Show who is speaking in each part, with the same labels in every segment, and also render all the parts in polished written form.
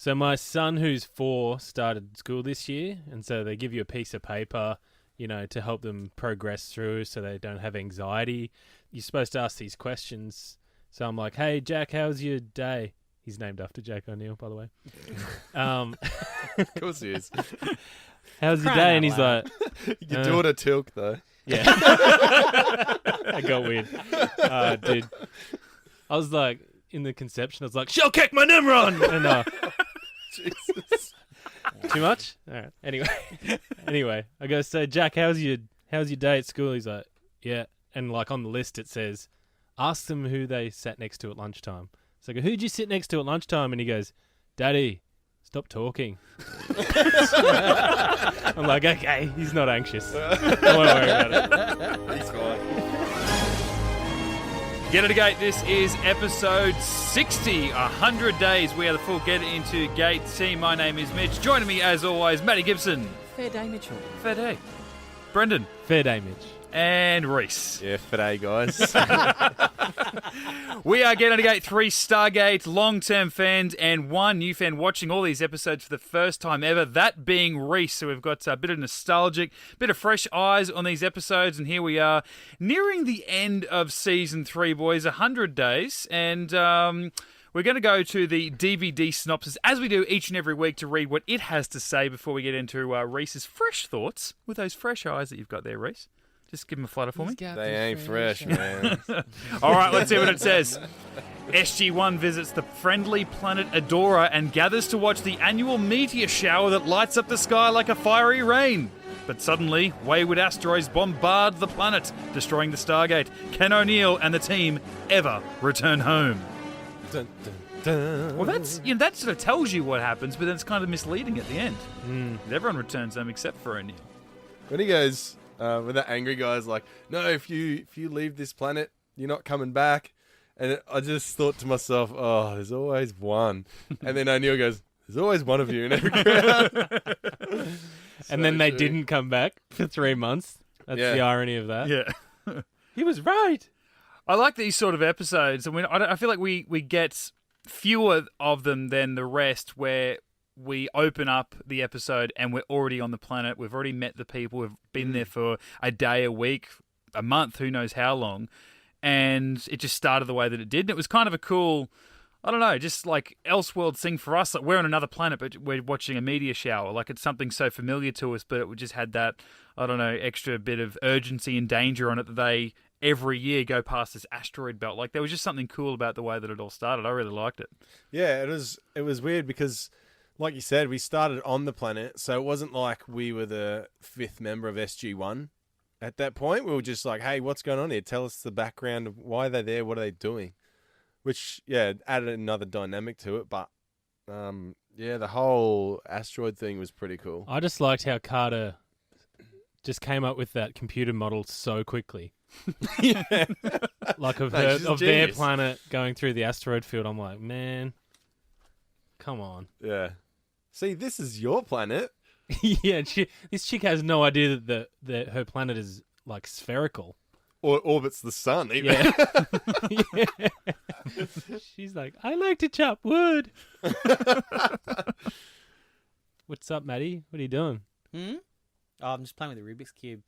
Speaker 1: So my son, who's 4, started school this year, and so they give you a piece of paper, to help them progress through so they don't have anxiety. You're supposed to ask these questions. So I'm like, hey, Jack, how's your day? He's named after Jack O'Neill, by the way.
Speaker 2: Of course he is.
Speaker 1: How's your day? And he's like...
Speaker 2: Your daughter Tilk, though.
Speaker 1: Yeah. That got weird. Dude. I was like, in the conception, I was like, she'll kick my Nimrod! And,
Speaker 2: Jesus.
Speaker 1: too much? All right. Anyway, I go, so Jack, how's your day at school? He's like, yeah. And like on the list it says, ask them who they sat next to at lunchtime. So I go, who'd you sit next to at lunchtime? And he goes, Daddy, stop talking. I'm like, okay, he's not anxious. Don't worry about it.
Speaker 2: He's fine.
Speaker 3: Get Into Gate, this is episode 60, 100 days. We are the full Get Into Gate team. My name is Mitch. Joining me, as always, Matty Gibson.
Speaker 4: Fair day, Mitchell.
Speaker 3: Fair day. Brendan.
Speaker 1: Fair day, Mitch.
Speaker 3: And Rhys.
Speaker 2: Yeah, today, guys.
Speaker 3: We are Get Into Gate, 3 Stargate long-term fans and 1 new fan watching all these episodes for the first time ever, that being Rhys. So we've got a bit of nostalgic, bit of fresh eyes on these episodes, and here we are nearing the end of Season 3, boys, 100 days, and we're going to go to the DVD synopsis, as we do each and every week, to read what it has to say before we get into Rhys's fresh thoughts, with those fresh eyes that you've got there, Rhys. Just give them a flutter for me.
Speaker 2: They ain't fresh, man.
Speaker 3: All right, let's see what it says. SG-1 visits the friendly planet Adora and gathers to watch the annual meteor shower that lights up the sky like a fiery rain. But suddenly, wayward asteroids bombard the planet, destroying the Stargate. Can O'Neill and the team ever return home?
Speaker 2: Dun, dun, dun.
Speaker 3: Well, that sort of tells you what happens, but then it's kind of misleading at the end. Everyone returns home except for O'Neill.
Speaker 2: When he goes, when that angry guy's like, no, if you leave this planet, you're not coming back. And I just thought to myself, oh, there's always one. And then O'Neill goes, there's always one of you in every crowd.
Speaker 1: And then they didn't come back for 3 months. That's the irony of that.
Speaker 3: Yeah.
Speaker 1: He was right.
Speaker 3: I like these sort of episodes. I feel like we get fewer of them than the rest, where we open up the episode and we're already on the planet. We've already met the people. We've been there for a day, a week, a month, who knows how long. And it just started the way that it did. And it was kind of a cool, I don't know, just like Elseworlds thing for us. Like we're on another planet, but we're watching a meteor shower. Like it's something so familiar to us, but it just had that, I don't know, extra bit of urgency and danger on it that they every year go past this asteroid belt. Like there was just something cool about the way that it all started. I really liked it.
Speaker 2: Yeah, it was weird because, like you said, we started on the planet, so it wasn't like we were the 5th member of SG-1. At that point, we were just like, hey, what's going on here? Tell us the background of why they're there, what are they doing? Which, yeah, added another dynamic to it, but, the whole asteroid thing was pretty cool.
Speaker 1: I just liked how Carter just came up with that computer model so quickly.
Speaker 2: Yeah.
Speaker 1: Like of
Speaker 2: No,
Speaker 1: their planet going through the asteroid field. I'm like, man, come on.
Speaker 2: Yeah. See, this is your planet.
Speaker 1: Yeah, this chick has no idea that her planet is like spherical.
Speaker 2: Or orbits the sun, even.
Speaker 1: Yeah. Yeah. She's like, I like to chop wood. What's up, Maddie? What are you doing?
Speaker 4: Oh, I'm just playing with the Rubik's Cube.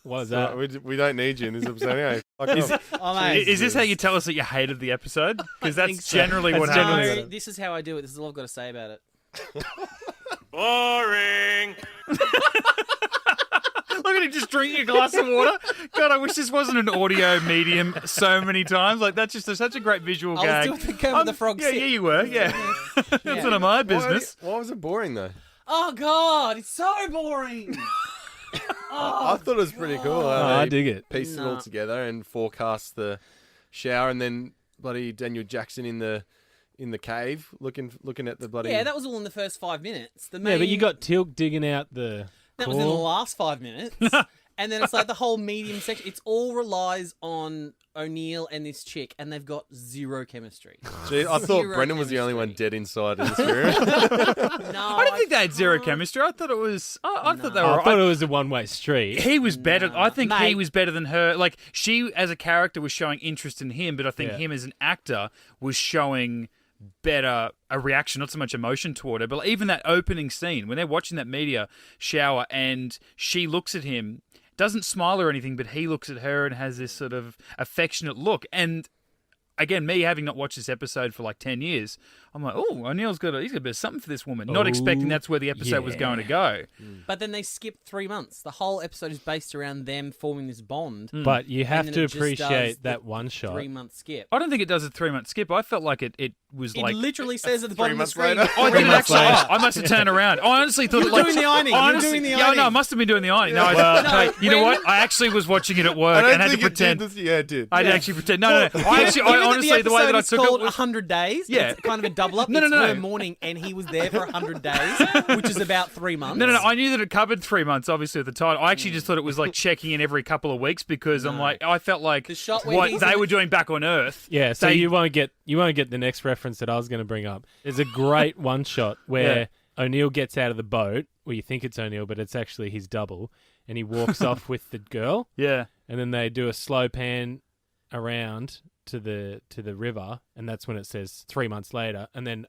Speaker 1: What is
Speaker 2: So
Speaker 1: that?
Speaker 2: we don't need you in this episode anyway. Fuck off.
Speaker 4: Oh, mate.
Speaker 3: Is this how you tell us that you hated the episode? Because
Speaker 1: think
Speaker 3: that's
Speaker 1: so.
Speaker 3: generally
Speaker 1: That's
Speaker 3: what
Speaker 1: generally
Speaker 3: happens.
Speaker 4: No, this is how I do it. This is all I've got to say about it.
Speaker 5: Boring.
Speaker 3: Look at him just drinking a glass of water. God, I wish this wasn't an audio medium so many times. Like, that's just such a great visual
Speaker 4: I
Speaker 3: gag.
Speaker 4: was doing the Kermit the Frog
Speaker 3: Yeah,
Speaker 4: sit.
Speaker 3: yeah, you were. Yeah. That's none of my business.
Speaker 2: Why was it boring, though?
Speaker 4: Oh, God. It's so boring.
Speaker 2: I thought it was pretty cool.
Speaker 1: Oh, I dig it.
Speaker 2: Pieced it all
Speaker 4: Nah.
Speaker 2: together and forecast the shower, and then bloody Daniel Jackson in the cave looking at the bloody.
Speaker 4: Yeah, that was all in the first 5 minutes. The main,
Speaker 1: Yeah, but you got Tilk digging out the
Speaker 4: that was in the
Speaker 1: core.
Speaker 4: last 5 minutes. And then it's like the whole medium section. It's all relies on O'Neill and this chick, and they've got zero chemistry.
Speaker 2: Gee, I thought
Speaker 4: Zero
Speaker 2: Brendan was the only one
Speaker 4: chemistry.
Speaker 2: dead inside in this room.
Speaker 4: No,
Speaker 3: I didn't think they had zero chemistry. I thought it was. I thought they were.
Speaker 1: I thought it was a one-way street.
Speaker 3: He was better. I think he
Speaker 4: Mate.
Speaker 3: was better than her. Like, she, as a character, was showing interest in him, but I think
Speaker 1: Yeah.
Speaker 3: him as an actor was showing better a reaction, not so much emotion toward her, but even that opening scene when they're watching that meteor shower and she looks at him, doesn't smile or anything, but he looks at her and has this sort of affectionate look. And again, me having not watched this episode for like 10 years, I'm like, oh, O'Neill's got a bit of something for this woman. Not expecting that's where the episode was going to go.
Speaker 4: But then they skipped 3 months. The whole episode is based around them forming this bond.
Speaker 1: But you have
Speaker 4: then
Speaker 1: to
Speaker 4: it just does
Speaker 1: appreciate
Speaker 4: the
Speaker 1: that one shot.
Speaker 4: 3-month skip.
Speaker 3: I don't think it does a 3-month skip. I felt like it was
Speaker 4: It
Speaker 3: like...
Speaker 4: literally says at the bottom of the
Speaker 2: months
Speaker 4: screen.
Speaker 2: later.
Speaker 3: Oh, I
Speaker 4: 3
Speaker 3: didn't
Speaker 4: months
Speaker 3: actually.
Speaker 4: later.
Speaker 3: I must have turned around. I honestly thought
Speaker 4: You were doing the ironing. You were doing the
Speaker 3: Yeah,
Speaker 4: ironing.
Speaker 3: no, I must have been doing the ironing. No,
Speaker 1: Well,
Speaker 3: hey, you know what? I actually was watching it at work
Speaker 2: I don't
Speaker 3: and had to
Speaker 2: think it
Speaker 3: pretend.
Speaker 2: did this. Yeah, it did.
Speaker 3: I did actually pretend. No. I
Speaker 4: Given
Speaker 3: honestly,
Speaker 4: that
Speaker 3: the way that I
Speaker 4: episode
Speaker 3: took
Speaker 4: is called
Speaker 3: it was
Speaker 4: 100 Days,
Speaker 3: Yeah.
Speaker 4: it's kind of a double up.
Speaker 3: No,
Speaker 4: It's
Speaker 3: no.
Speaker 4: her morning, and he was there for 100 days, which is about 3 months.
Speaker 3: No. I knew that it covered 3 months, obviously, at the time. I actually just thought it was like checking in every couple of weeks because I'm like, I felt like
Speaker 4: The shot where
Speaker 3: what
Speaker 4: he's
Speaker 3: they
Speaker 4: in
Speaker 3: were doing back on Earth.
Speaker 1: Yeah, so
Speaker 3: they-
Speaker 1: you won't get the next reference that I was going to bring up. There's a great one shot where O'Neill gets out of the boat, or you think it's O'Neill, but it's actually his double, and he walks off with the girl,
Speaker 3: Yeah.
Speaker 1: and then they do a slow pan around to the river, and that's when it says 3 months later, and then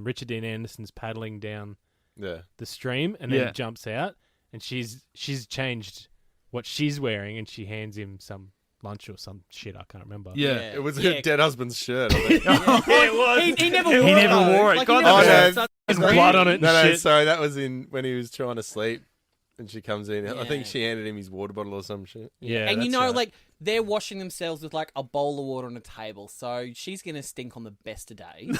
Speaker 1: Richard Dean Anderson's paddling down
Speaker 2: Yeah.
Speaker 1: the stream, and then
Speaker 3: Yeah.
Speaker 1: he jumps out, and she's changed what she's wearing, and she hands him some lunch or some shit. I can't remember.
Speaker 3: Yeah.
Speaker 2: It was her dead husband's shirt. I think.
Speaker 3: it was.
Speaker 4: He never wore it.
Speaker 3: He never
Speaker 4: though.
Speaker 3: wore it.
Speaker 4: Like,
Speaker 3: God,
Speaker 4: he never
Speaker 2: that
Speaker 4: wore
Speaker 2: was-
Speaker 4: it. So-
Speaker 1: There's blood on it and
Speaker 2: No,
Speaker 1: shit.
Speaker 2: sorry, that was in when he was trying to sleep, and she comes in. I
Speaker 4: Yeah.
Speaker 2: think she handed him his water bottle or some shit.
Speaker 1: Yeah,
Speaker 4: And you
Speaker 1: that's
Speaker 4: know,
Speaker 1: right.
Speaker 4: like, they're washing themselves with, like, a bowl of water on a table. So she's going to stink on the best of days.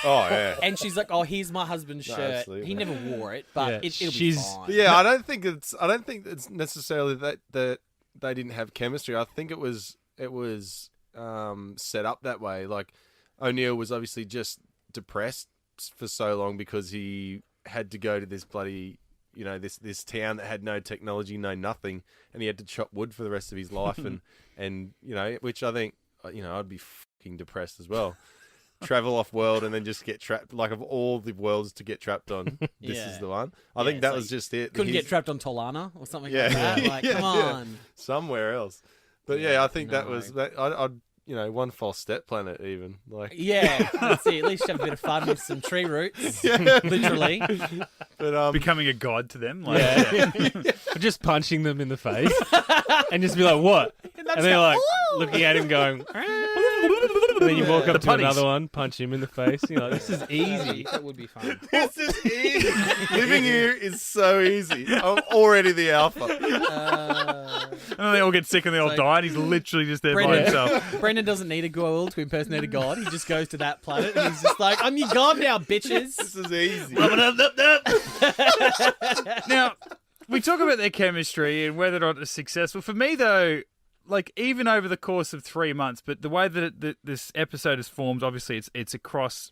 Speaker 2: Oh yeah.
Speaker 4: And she's like, oh, here's my husband's
Speaker 2: No,
Speaker 4: shirt.
Speaker 2: absolutely.
Speaker 4: He never wore it, but
Speaker 1: Yeah,
Speaker 4: it'll be
Speaker 1: she's-
Speaker 4: fine.
Speaker 2: But yeah, I don't think it's necessarily that they didn't have chemistry. I think it was set up that way. Like O'Neill was obviously just depressed for so long because he had to go to this bloody, this town that had no technology, no nothing, and he had to chop wood for the rest of his life, and which I think, I'd be fucking depressed as well. Travel off world and then just get trapped. Like, of all the worlds to get trapped on, this
Speaker 4: Yeah.
Speaker 2: is the one. I
Speaker 4: Yeah,
Speaker 2: think
Speaker 4: it's
Speaker 2: that
Speaker 4: like,
Speaker 2: was just it.
Speaker 4: Couldn't
Speaker 2: His-
Speaker 4: get trapped on Tolana or something
Speaker 2: Yeah.
Speaker 4: like that. Like,
Speaker 2: Yeah,
Speaker 4: come
Speaker 2: yeah.
Speaker 4: on.
Speaker 2: somewhere else. But
Speaker 4: Yeah,
Speaker 2: yeah, I think that
Speaker 4: no.
Speaker 2: was that. I'd one false step planet even like.
Speaker 4: Yeah, let's see. At least have a bit of fun with some tree roots, literally.
Speaker 2: But
Speaker 3: Becoming a god to them. Like,
Speaker 1: Yeah. Just punching them in the face and just be like, what? And they're like looking at him going, and then you walk up to
Speaker 3: putties.
Speaker 1: another one, punch him in the face. You're like, this is easy.
Speaker 4: That would be fun.
Speaker 2: this is easy. Living here is so easy. I'm already the alpha.
Speaker 3: And then they all get sick and they all
Speaker 4: So-
Speaker 3: die, and he's literally just there by
Speaker 4: Brendan-
Speaker 3: himself.
Speaker 4: Brendan doesn't need a girl to impersonate a god. He just goes to that planet and he's just like, I'm your god now, bitches.
Speaker 2: This is easy.
Speaker 3: Now, we talk about their chemistry and whether or not it's successful. For me, though, like, even over the course of 3 months, but the way that this episode is formed, obviously, it's across,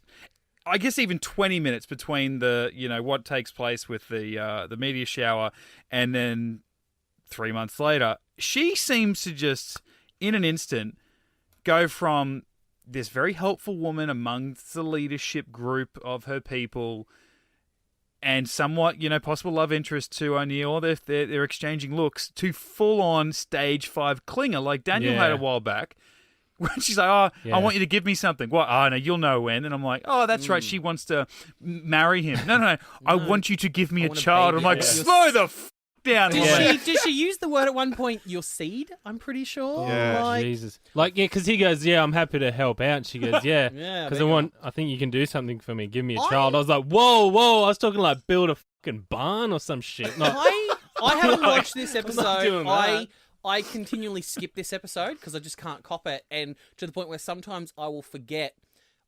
Speaker 3: I guess, even 20 minutes between the, what takes place with the meteor shower and then 3 months later. She seems to just, in an instant, go from this very helpful woman amongst the leadership group of her people and somewhat, possible love interest to O'Neill, they're exchanging looks, to full-on stage 5 clinger like Daniel had a while back. When she's like,
Speaker 1: Yeah.
Speaker 3: I want you to give me something. What? Oh, no, you'll know when. And I'm like, oh, that's right. She wants to marry him. No. I want you to give me a
Speaker 4: want a
Speaker 3: child.
Speaker 4: baby.
Speaker 3: I'm like,
Speaker 4: Yeah.
Speaker 3: slow the down. woman.
Speaker 4: Did she use the word at one point, your seed? I'm pretty sure.
Speaker 2: Yeah,
Speaker 4: Like,
Speaker 1: Jesus. Like, yeah, because he goes, yeah, I'm happy to help out. And she goes, yeah.
Speaker 4: Yeah,
Speaker 1: Because
Speaker 4: there you
Speaker 1: I think you can do something for me. Give me a
Speaker 4: I-
Speaker 1: child. I was like, whoa. I was talking like build a fucking barn or some shit. Not,
Speaker 4: I haven't watched this episode.
Speaker 1: doing that.
Speaker 4: I continually skip this episode because I just can't cop it, and to the point where sometimes I will forget,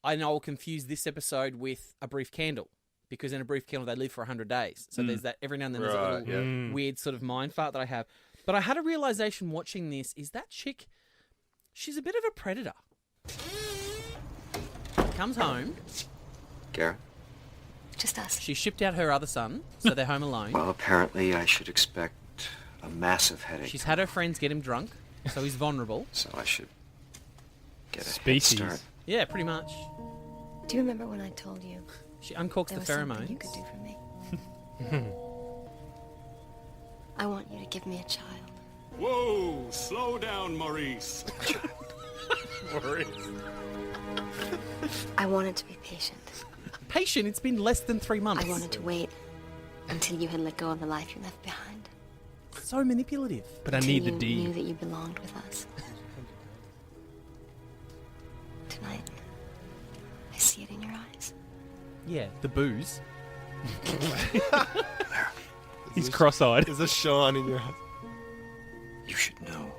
Speaker 4: and I will confuse this episode with A Brief Candle, because in A Brief Candle they live for 100 days. So there's that every now and then there's a
Speaker 2: Right,
Speaker 4: little
Speaker 2: yeah.
Speaker 4: weird sort of mind fart that I have. But I had a realization watching this: is that chick? She's a bit of a predator. Comes home.
Speaker 5: Garrett?
Speaker 6: Just us.
Speaker 4: She shipped out her other son, so they're home alone.
Speaker 5: Well, apparently I should expect a massive headache.
Speaker 4: She's had her friends get him drunk, so he's vulnerable.
Speaker 5: So I should get a
Speaker 1: Species.
Speaker 5: head start.
Speaker 4: Yeah, pretty much.
Speaker 6: Do you remember when I told you
Speaker 4: She uncorks
Speaker 6: there
Speaker 4: the
Speaker 6: was something you
Speaker 4: pheromones.
Speaker 6: could do for me? I want you to give me a child.
Speaker 7: Whoa, slow down, Maurice.
Speaker 6: I wanted to be patient.
Speaker 4: Patient, it's been less than 3 months.
Speaker 6: I wanted to wait until you had let go of the life you left behind.
Speaker 4: So manipulative.
Speaker 1: But I
Speaker 6: Until
Speaker 1: need the
Speaker 6: you
Speaker 1: D.
Speaker 6: knew that you belonged with us. Tonight, I see it in your eyes.
Speaker 4: Yeah, the booze.
Speaker 1: He's cross-eyed.
Speaker 2: There's a shine in your eyes.
Speaker 5: You should know.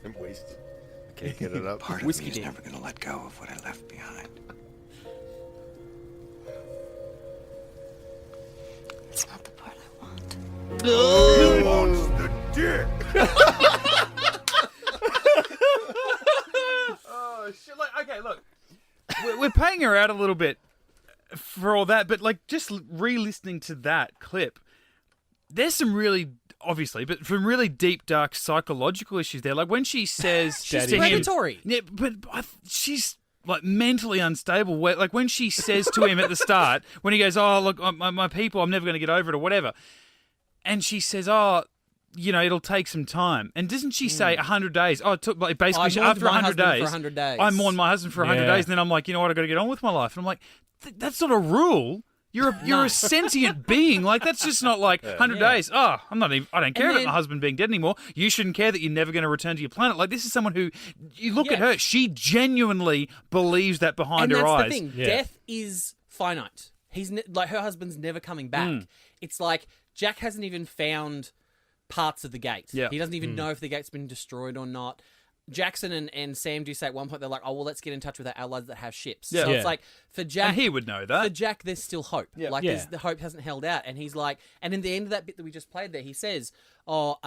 Speaker 2: I'm wasted. I can't get it up.
Speaker 5: Part of
Speaker 4: Whiskey
Speaker 5: me is
Speaker 4: dick.
Speaker 5: never going to let go of what I left behind.
Speaker 6: It's not the part I want.
Speaker 3: Oh shit! Like, okay, look, we're paying her out a little bit for all that, but like, just re-listening to that clip, there's some really, obviously, but some really deep, dark psychological issues there. Like when she says
Speaker 1: Daddy.
Speaker 3: to him,
Speaker 4: Predatory.
Speaker 3: yeah, but she's like mentally unstable. Where, like when she says to him at the start, when he goes, "Oh, look, my people, I'm never going to get over it," or whatever, and she says, "Oh, you know, it'll take some time." And doesn't she say 100 days? Oh, it took like basically
Speaker 4: I mourned
Speaker 3: after
Speaker 4: my
Speaker 3: 100
Speaker 4: husband
Speaker 3: days.
Speaker 4: for 100 days.
Speaker 3: I mourned my husband for 100
Speaker 1: Yeah.
Speaker 3: days, and then I'm like, you know what? I got to get on with my life. And I'm like, that's not a rule. You're a sentient being. Like that's just not like 100 days. Oh, I don't care about
Speaker 4: then-
Speaker 3: my husband being dead anymore. You shouldn't care that you're never going to return to your planet. Like this is someone who, you look at
Speaker 4: Yeah.
Speaker 3: her, she genuinely believes that behind
Speaker 4: And
Speaker 3: her
Speaker 4: that's
Speaker 3: eyes.
Speaker 4: the thing.
Speaker 1: Yeah.
Speaker 4: Death is finite. Like her husband's never coming back. It's like Jack hasn't even found parts of the gate.
Speaker 3: Yeah.
Speaker 4: He doesn't even know if the gate's been destroyed or not. Jackson and Sam do say at one point, they're like, "Oh, well, let's get in touch with our allies that have ships."
Speaker 3: Yeah.
Speaker 4: So
Speaker 1: Yeah.
Speaker 4: it's like for Jack,
Speaker 3: And he would know
Speaker 4: for
Speaker 3: that.
Speaker 4: Jack, there's still hope. Like
Speaker 1: Yeah.
Speaker 4: the hope hasn't held out, and he's like, and in the end of that bit that we just played, there, he says, "Oh,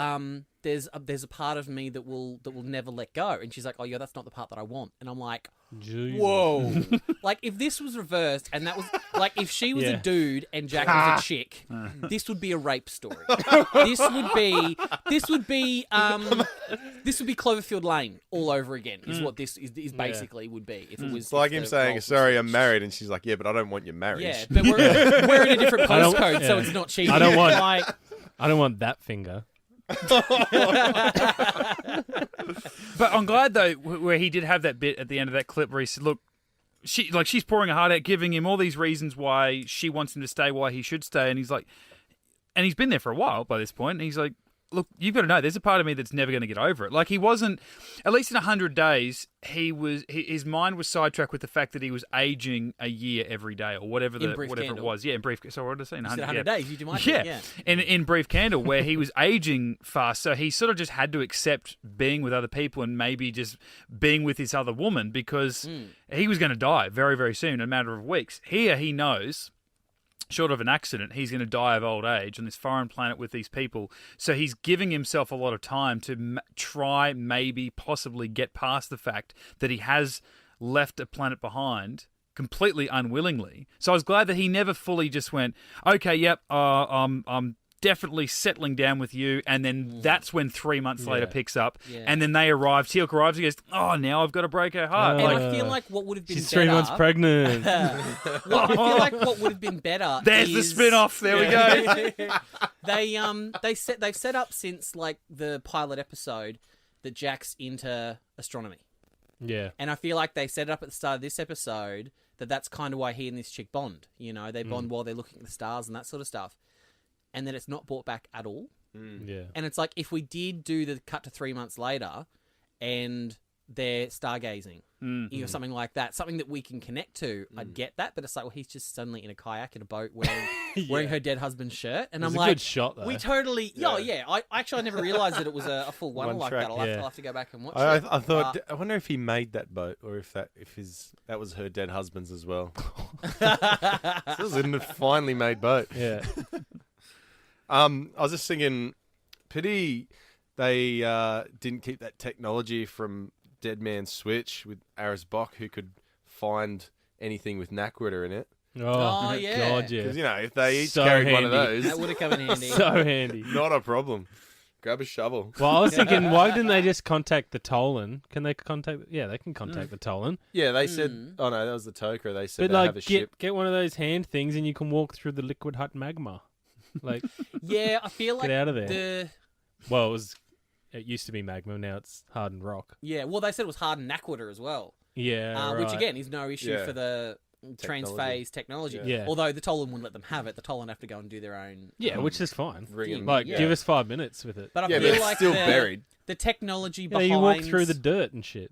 Speaker 4: there's a part of me that will never let go," and she's like, "Oh, yeah, that's not the part that I want," and I'm like,
Speaker 1: Jesus.
Speaker 4: whoa. Like if this was reversed and that was like if she was a
Speaker 1: Yeah.
Speaker 4: dude and Jack was a chick, this would be a rape story. This would be Cloverfield Lane all over again is what this is basically would be if it was
Speaker 2: It's like
Speaker 4: if
Speaker 2: him
Speaker 4: the
Speaker 2: saying,
Speaker 4: roles
Speaker 2: "Sorry,
Speaker 4: were
Speaker 2: I'm married," and she's like, "Yeah, but I don't want your marriage."
Speaker 4: yeah, but we're in a different
Speaker 1: I don't-
Speaker 4: postcode, so
Speaker 1: yeah.
Speaker 4: it's not cheating.
Speaker 1: I don't want-
Speaker 4: like
Speaker 1: I don't want that finger.
Speaker 3: But I'm glad though, where he did have that bit at the end of that clip where he said, "Look, she's pouring her heart out, giving him all these reasons why she wants him to stay, why he should stay," and he's like, and he's been there for a while by this point, and he's like, "Look, you've got to know, there's a part of me that's never going to get over it." Like he wasn't, at least in 100 days, his mind was sidetracked with the fact that he was aging a year every day or whatever
Speaker 4: In Brief
Speaker 3: whatever it
Speaker 4: Candle.
Speaker 3: was. Yeah, in brief. So what did I say? In
Speaker 4: you said
Speaker 3: 100,
Speaker 4: 100
Speaker 3: yeah.
Speaker 4: days, you do my
Speaker 3: Yeah.
Speaker 4: thing,
Speaker 3: In Brief Candle, where he was aging fast, so he sort of just had to accept being with other people and maybe just being with this other woman because he was going to die very, very soon, in a matter of weeks. Here, he knows, short of an accident, he's going to die of old age on this foreign planet with these people. So he's giving himself a lot of time to try, maybe, possibly get past the fact that he has left a planet behind completely unwillingly. So I was glad that he never fully just went, "Okay, yep, I'm definitely settling down with you," and then that's when 3 months later picks up,
Speaker 4: Yeah.
Speaker 3: and then they arrive. Teal'c arrives. He goes, "Oh, now I've got to break her heart."
Speaker 4: And
Speaker 3: Like,
Speaker 4: I feel like what would have been
Speaker 1: She's
Speaker 4: better,
Speaker 1: 3 months pregnant.
Speaker 4: I feel like what would have been better.
Speaker 3: there's the
Speaker 4: is-
Speaker 3: spin-off. There we go.
Speaker 4: They've set up since like the pilot episode that Jack's into astronomy,
Speaker 1: Yeah.
Speaker 4: and I feel like they set it up at the start of this episode that's kind of why he and this chick bond. You know, they bond while they're looking at the stars and that sort of stuff, and then it's not brought back at all.
Speaker 1: Yeah.
Speaker 4: And it's like if we did do the cut to 3 months later, and they're stargazing, or something like that, something that we can connect to, I'd get that. But it's like, well, he's just suddenly in a kayak in a boat wearing her dead husband's shirt, and
Speaker 1: It was
Speaker 4: I'm
Speaker 1: a
Speaker 4: like,
Speaker 1: good shot, though.
Speaker 4: we totally, yeah. I never realized that it was a full one
Speaker 2: One
Speaker 4: like
Speaker 2: track,
Speaker 4: that. I'll
Speaker 1: yeah.
Speaker 4: have to go back and watch
Speaker 2: I
Speaker 4: it.
Speaker 2: thought.
Speaker 4: But-
Speaker 2: I wonder if he made that boat, or if that was her dead husband's as well. This was a finely made boat.
Speaker 1: Yeah.
Speaker 2: I was just thinking, pity they didn't keep that technology from Dead Man's Switch with Aris Bock, who could find anything with Nackwater in it.
Speaker 1: Oh,
Speaker 4: yeah.
Speaker 1: God, yeah.
Speaker 2: Because, if they each
Speaker 1: So
Speaker 2: carried one of
Speaker 1: handy.
Speaker 2: those,
Speaker 4: that would have come in handy.
Speaker 1: So handy.
Speaker 2: not a problem. Grab a shovel.
Speaker 1: Well, I was thinking, why didn't they just contact the Tolan? Can they contact? Yeah, they can contact the Tolan.
Speaker 2: Yeah, they said. Oh no, that was the Toker. They said
Speaker 1: But
Speaker 2: they
Speaker 1: like,
Speaker 2: have a ship.
Speaker 1: get one of those hand things, and you can walk through the liquid hot magma. Like,
Speaker 4: Yeah, I feel like
Speaker 1: get out of there. It used to be magma. Now it's hardened rock.
Speaker 4: Yeah, well, they said it was hardened Nackwater as well.
Speaker 1: Yeah,
Speaker 4: which
Speaker 1: right.
Speaker 4: again is no issue
Speaker 2: Yeah.
Speaker 4: for the transphase technology.
Speaker 1: Yeah.
Speaker 4: Although the Tolan wouldn't let them have it. The Tolan have to go and do their own.
Speaker 1: Yeah, which is fine.
Speaker 2: Ring 'em.
Speaker 1: Like,
Speaker 4: Yeah.
Speaker 1: give us 5 minutes with it.
Speaker 4: But I
Speaker 2: Yeah,
Speaker 4: feel
Speaker 2: but it's
Speaker 4: like
Speaker 2: still buried.
Speaker 4: the technology
Speaker 1: You,
Speaker 4: behind
Speaker 1: you walk through the dirt and shit.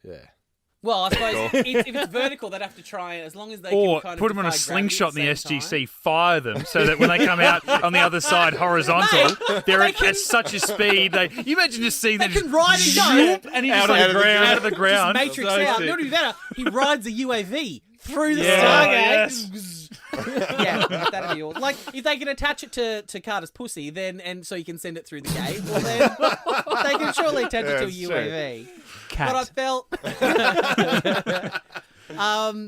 Speaker 2: Yeah.
Speaker 4: Well, I suppose if it's vertical, they'd have to try and as long as they
Speaker 3: Or
Speaker 4: can kind
Speaker 3: put
Speaker 4: of
Speaker 3: them on a
Speaker 4: defy gravity
Speaker 3: slingshot in the
Speaker 4: at same
Speaker 3: SGC,
Speaker 4: time.
Speaker 3: fire them, so that when they come out on the other side horizontal, they're at such a speed. You imagine just seeing
Speaker 4: They
Speaker 3: them
Speaker 4: can ride and go.
Speaker 3: zoom, and he's just like out of the
Speaker 4: Just
Speaker 3: ground.
Speaker 4: Matrix
Speaker 1: So
Speaker 4: out.
Speaker 1: sick.
Speaker 4: Not even better. He rides a UAV through the
Speaker 3: Yeah,
Speaker 4: Stargate. Yeah, that'd be awesome. Like if they can attach it to Carter's pussy, then and so you can send it through the gate. Well, then they can surely attach it to a
Speaker 2: it's true.
Speaker 4: UAV.
Speaker 1: Cat.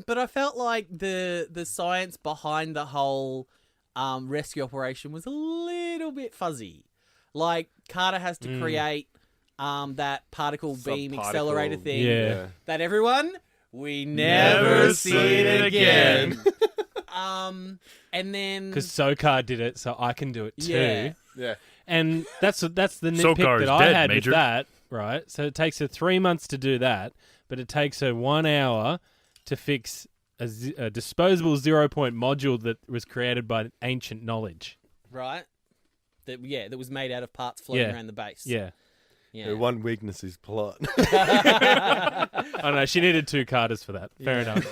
Speaker 4: But I felt like the science behind the whole rescue operation was a little bit fuzzy. Like Carter has to create that particle beam
Speaker 2: Subparticle.
Speaker 4: accelerator thing.
Speaker 1: Yeah.
Speaker 4: That everyone we never see it again. And then
Speaker 1: Because Sokar did it, so I can do it too.
Speaker 4: Yeah.
Speaker 2: Yeah.
Speaker 1: And that's the nitpick
Speaker 3: Sokar is
Speaker 1: that I
Speaker 3: dead,
Speaker 1: had
Speaker 3: Major.
Speaker 1: with that, right? So it takes her 3 months to do that, but it takes her 1 hour to fix a disposable 0-point module that was created by ancient knowledge.
Speaker 4: right, that was made out of parts floating
Speaker 1: Yeah.
Speaker 4: around the base.
Speaker 1: Yeah.
Speaker 4: Yeah.
Speaker 2: Her one weakness is plot.
Speaker 1: Oh no, she needed 2 Carters for that. Fair enough.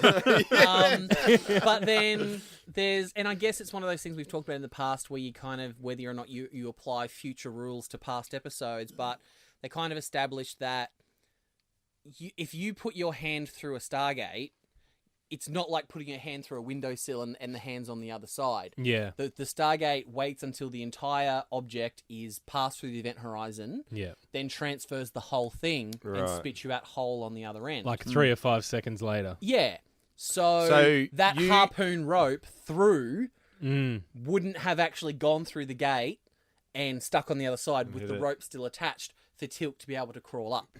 Speaker 4: But then there's, and I guess it's one of those things we've talked about in the past where you kind of, whether or not you apply future rules to past episodes, but they kind of established that if you put your hand through a Stargate, it's not like putting your hand through a windowsill and the hand's on the other side.
Speaker 1: Yeah.
Speaker 4: The Stargate waits until the entire object is passed through the event horizon,
Speaker 1: Yeah.
Speaker 4: then transfers the whole thing and
Speaker 2: Right.
Speaker 4: spits you out whole on the other end.
Speaker 1: Like 3 or 5 seconds later.
Speaker 4: Yeah. So,
Speaker 2: So
Speaker 4: that
Speaker 2: you-
Speaker 4: harpoon rope through
Speaker 1: Mm.
Speaker 4: wouldn't have actually gone through the gate and stuck on the other side with
Speaker 2: Hit
Speaker 4: the
Speaker 2: it.
Speaker 4: rope still attached for Tilk to be able to crawl up.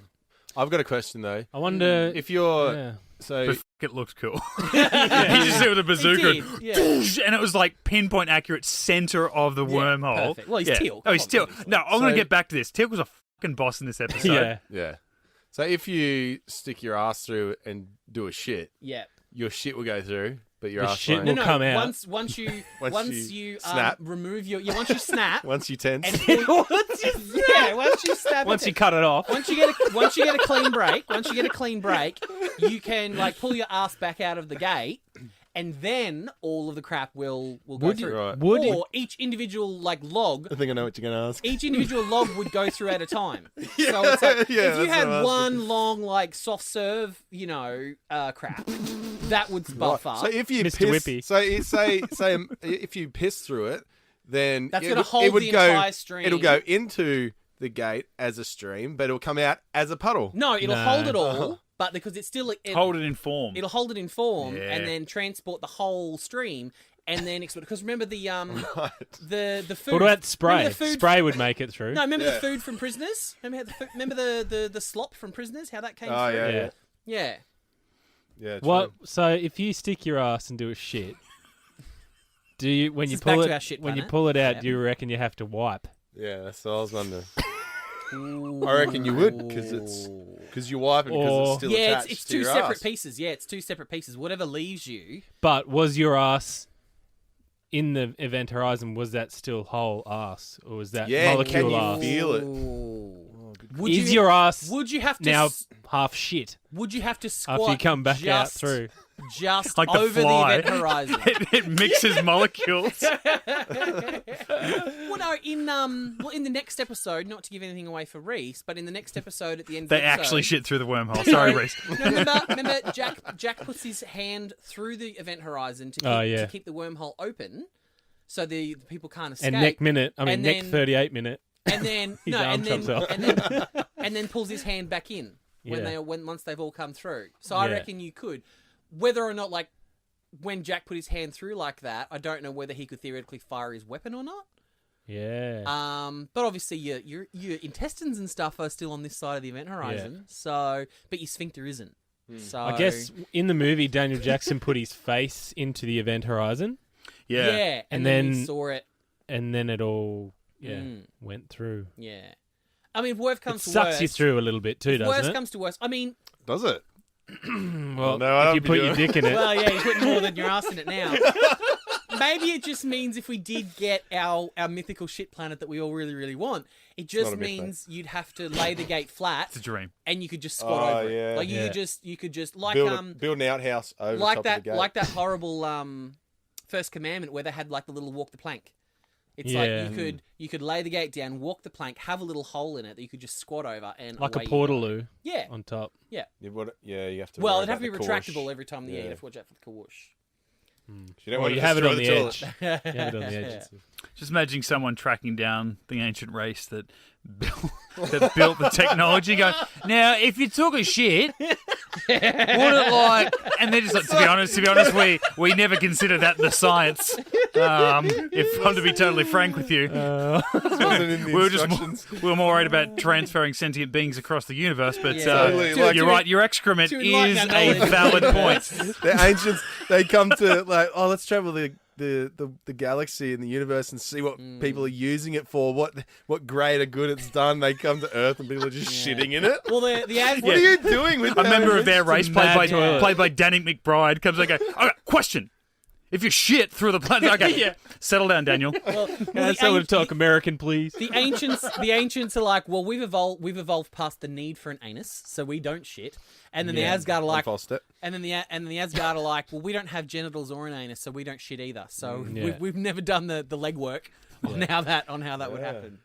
Speaker 2: I've got a question though.
Speaker 1: I wonder
Speaker 2: If you're
Speaker 1: yeah.
Speaker 2: so
Speaker 3: But it looked cool. He just did it with a bazooka,
Speaker 4: He did, yeah.
Speaker 3: and it was like pinpoint accurate center of the wormhole.
Speaker 4: perfect. Well, he's
Speaker 3: yeah.
Speaker 4: Teal.
Speaker 3: Oh, he's
Speaker 4: Come on,
Speaker 3: Teal.
Speaker 4: man.
Speaker 3: No, I'm going
Speaker 2: So-
Speaker 3: to get back to this. Teal was a fucking boss in this episode.
Speaker 1: Yeah.
Speaker 2: yeah. So if you stick your ass through and do a shit,
Speaker 4: Yeah.
Speaker 2: your shit will go through, but your
Speaker 1: The
Speaker 2: ass
Speaker 1: shit
Speaker 2: won't.
Speaker 1: will
Speaker 4: No,
Speaker 1: come out.
Speaker 4: Once you
Speaker 2: Once
Speaker 4: you
Speaker 2: snap.
Speaker 4: remove your once you snap
Speaker 2: Once you tense.
Speaker 4: and once you snap
Speaker 1: Once
Speaker 4: it-
Speaker 1: you cut it off.
Speaker 4: once you get a clean break, you can like pull your ass back out of the gate, and then all of the crap will go
Speaker 1: Would you-
Speaker 4: through.
Speaker 2: Right.
Speaker 1: Would
Speaker 4: or
Speaker 1: you-
Speaker 4: each individual like log,
Speaker 2: I think I know what you're going to ask.
Speaker 4: each individual log would go through at a time. So it's like
Speaker 2: Yeah,
Speaker 4: if you
Speaker 2: that's
Speaker 4: had
Speaker 2: what I'm
Speaker 4: one long like soft serve, crap, that would buff up.
Speaker 2: So if you
Speaker 1: Mr.
Speaker 2: piss,
Speaker 1: Whippy.
Speaker 2: so if you piss through it, then
Speaker 4: That's
Speaker 2: it
Speaker 4: gonna
Speaker 2: would-
Speaker 4: hold
Speaker 2: it would
Speaker 4: the
Speaker 2: go,
Speaker 4: entire stream.
Speaker 2: It'll go into the gate as a stream, but it'll come out as a puddle.
Speaker 4: no, it'll
Speaker 1: No.
Speaker 4: hold it all, but because it's still
Speaker 3: Hold it in form.
Speaker 4: it'll hold it in form
Speaker 3: Yeah.
Speaker 4: and then transport the whole stream and then because remember the
Speaker 2: Right.
Speaker 4: the food.
Speaker 1: What about spray?
Speaker 4: Remember the food?
Speaker 1: Spray would make it through.
Speaker 4: No, remember
Speaker 2: Yeah.
Speaker 4: the food from Prisoners? Remember the slop from Prisoners? How that came
Speaker 2: Oh
Speaker 4: through?
Speaker 2: yeah,
Speaker 1: Yeah.
Speaker 2: yeah,
Speaker 4: Yeah.
Speaker 2: yeah.
Speaker 1: What?
Speaker 2: true.
Speaker 1: So if you stick your ass and do a shit, do you when
Speaker 4: This
Speaker 1: you
Speaker 4: is back
Speaker 1: pull
Speaker 4: to
Speaker 1: it
Speaker 4: our shit
Speaker 1: when you
Speaker 4: planet.
Speaker 1: pull it out?
Speaker 4: Yeah.
Speaker 1: Do you reckon you have to wipe?
Speaker 2: Yeah, that's what I was wondering. I reckon you would because you wipe it because
Speaker 1: Or-
Speaker 2: it's still
Speaker 4: Yeah,
Speaker 2: attached
Speaker 4: it's
Speaker 2: to
Speaker 4: two
Speaker 2: your
Speaker 4: separate
Speaker 2: ass.
Speaker 4: pieces. Yeah, it's two separate pieces. Whatever leaves you.
Speaker 1: But was your ass in the event horizon? Was that still whole ass, or was that
Speaker 2: Yeah,
Speaker 1: molecule
Speaker 2: can you
Speaker 1: ass?
Speaker 2: feel it?
Speaker 4: Would
Speaker 1: Is
Speaker 4: you,
Speaker 1: your ass
Speaker 4: would you have to
Speaker 1: now half shit
Speaker 4: would you have to squat
Speaker 1: after you come back out
Speaker 4: just,
Speaker 1: through?
Speaker 4: just
Speaker 3: Like the
Speaker 4: over
Speaker 3: fly.
Speaker 4: the event horizon?
Speaker 3: it mixes molecules.
Speaker 4: Well, no, in the next episode, not to give anything away for Rhys, but in the next episode at the end of
Speaker 3: They
Speaker 4: the episode,
Speaker 3: actually shit through the wormhole. Sorry, Rhys.
Speaker 4: No, remember Jack puts his hand through the event horizon to keep,
Speaker 1: Oh, yeah.
Speaker 4: to keep the wormhole open, so the people can't escape.
Speaker 1: And neck 38 minute.
Speaker 4: and then
Speaker 1: His
Speaker 4: no,
Speaker 1: arm
Speaker 4: and then,
Speaker 1: comes off.
Speaker 4: and then pulls his hand back in
Speaker 1: Yeah.
Speaker 4: once they've all come through. So I
Speaker 1: Yeah.
Speaker 4: reckon you could, whether or not like when Jack put his hand through like that, I don't know whether he could theoretically fire his weapon or not.
Speaker 1: Yeah.
Speaker 4: But obviously your intestines and stuff are still on this side of the event horizon. So, but your sphincter isn't. So
Speaker 1: I guess in the movie, Daniel Jackson put his face into the event horizon,
Speaker 3: Yeah.
Speaker 4: yeah,
Speaker 1: And
Speaker 4: and then we
Speaker 1: then-
Speaker 4: saw it.
Speaker 1: and then it all went through.
Speaker 4: Yeah. I mean, if worst
Speaker 1: It
Speaker 4: comes to
Speaker 1: sucks
Speaker 4: worst,
Speaker 1: you through a little bit too,
Speaker 4: if
Speaker 1: doesn't
Speaker 4: worst
Speaker 1: it?
Speaker 4: comes to worst, I mean,
Speaker 2: Does it?
Speaker 1: Well,
Speaker 2: no, I
Speaker 1: if you
Speaker 2: don't be
Speaker 1: put your
Speaker 2: doing
Speaker 1: dick in it,
Speaker 4: Well, yeah, you're putting more than you're asking it now. Maybe it just means if we did get our mythical shit planet that we all really, really want, it just
Speaker 2: not a myth,
Speaker 4: means you'd have to lay the gate flat
Speaker 3: It's a dream.
Speaker 4: and you could just squat over
Speaker 2: yeah.
Speaker 4: it. Like
Speaker 1: Yeah.
Speaker 4: you could just like
Speaker 2: build an outhouse over
Speaker 4: like
Speaker 2: top
Speaker 4: that
Speaker 2: of the gate.
Speaker 4: like that horrible First Commandment where they had like the little walk the plank. It's
Speaker 1: Yeah.
Speaker 4: like you could lay the gate down, walk the plank, have a little hole in it that you could just squat over and
Speaker 1: like a
Speaker 4: away you go.
Speaker 1: portaloo
Speaker 4: Yeah.
Speaker 1: on top.
Speaker 2: You have to.
Speaker 4: Well,
Speaker 2: worry
Speaker 4: it'd have to be
Speaker 2: about the
Speaker 4: retractable
Speaker 2: course.
Speaker 4: every time the
Speaker 2: Yeah.
Speaker 4: you'd have to watch out for the kawoosh.
Speaker 2: You don't
Speaker 1: Well,
Speaker 2: want
Speaker 1: you
Speaker 2: to
Speaker 1: have it
Speaker 2: destroy
Speaker 1: on the
Speaker 2: toilet.
Speaker 1: edge. You have it on the edge.
Speaker 3: Just imagining someone tracking down the ancient race that built the technology. Going, now, if you took a shit, would it like? And they're just like, to be honest, we never considered that in the science. If I'm to be totally frank with you,
Speaker 2: Wasn't in the
Speaker 3: we were
Speaker 2: instructions.
Speaker 3: we were more worried about transferring sentient beings across the universe. But
Speaker 2: Totally, like-
Speaker 3: you're right. Your excrement
Speaker 4: to
Speaker 3: is
Speaker 4: enlighten our
Speaker 3: a
Speaker 4: knowledge.
Speaker 3: valid point.
Speaker 2: The ancients, they come to like, oh, let's travel the galaxy and the universe and see what people are using it for, what greater good it's done. They come to Earth and people are just shitting in it.
Speaker 4: Well, the ad
Speaker 2: What are you doing with
Speaker 3: A
Speaker 2: that?
Speaker 3: member of their race,
Speaker 1: mad toilet.
Speaker 3: played by Danny McBride, comes and goes, okay, question. If you shit through the planet, okay, settle down, Daniel.
Speaker 4: well,
Speaker 1: Can someone talk American, please?
Speaker 4: the ancients are like, well, we've evolved past the need for an anus, so we don't shit. And then the Asgard are like,
Speaker 2: False step.
Speaker 4: and then the Asgard are like, well, we don't have genitals or an anus, so we don't shit either. So
Speaker 1: Yeah.
Speaker 4: we've never done the legwork on how that would happen.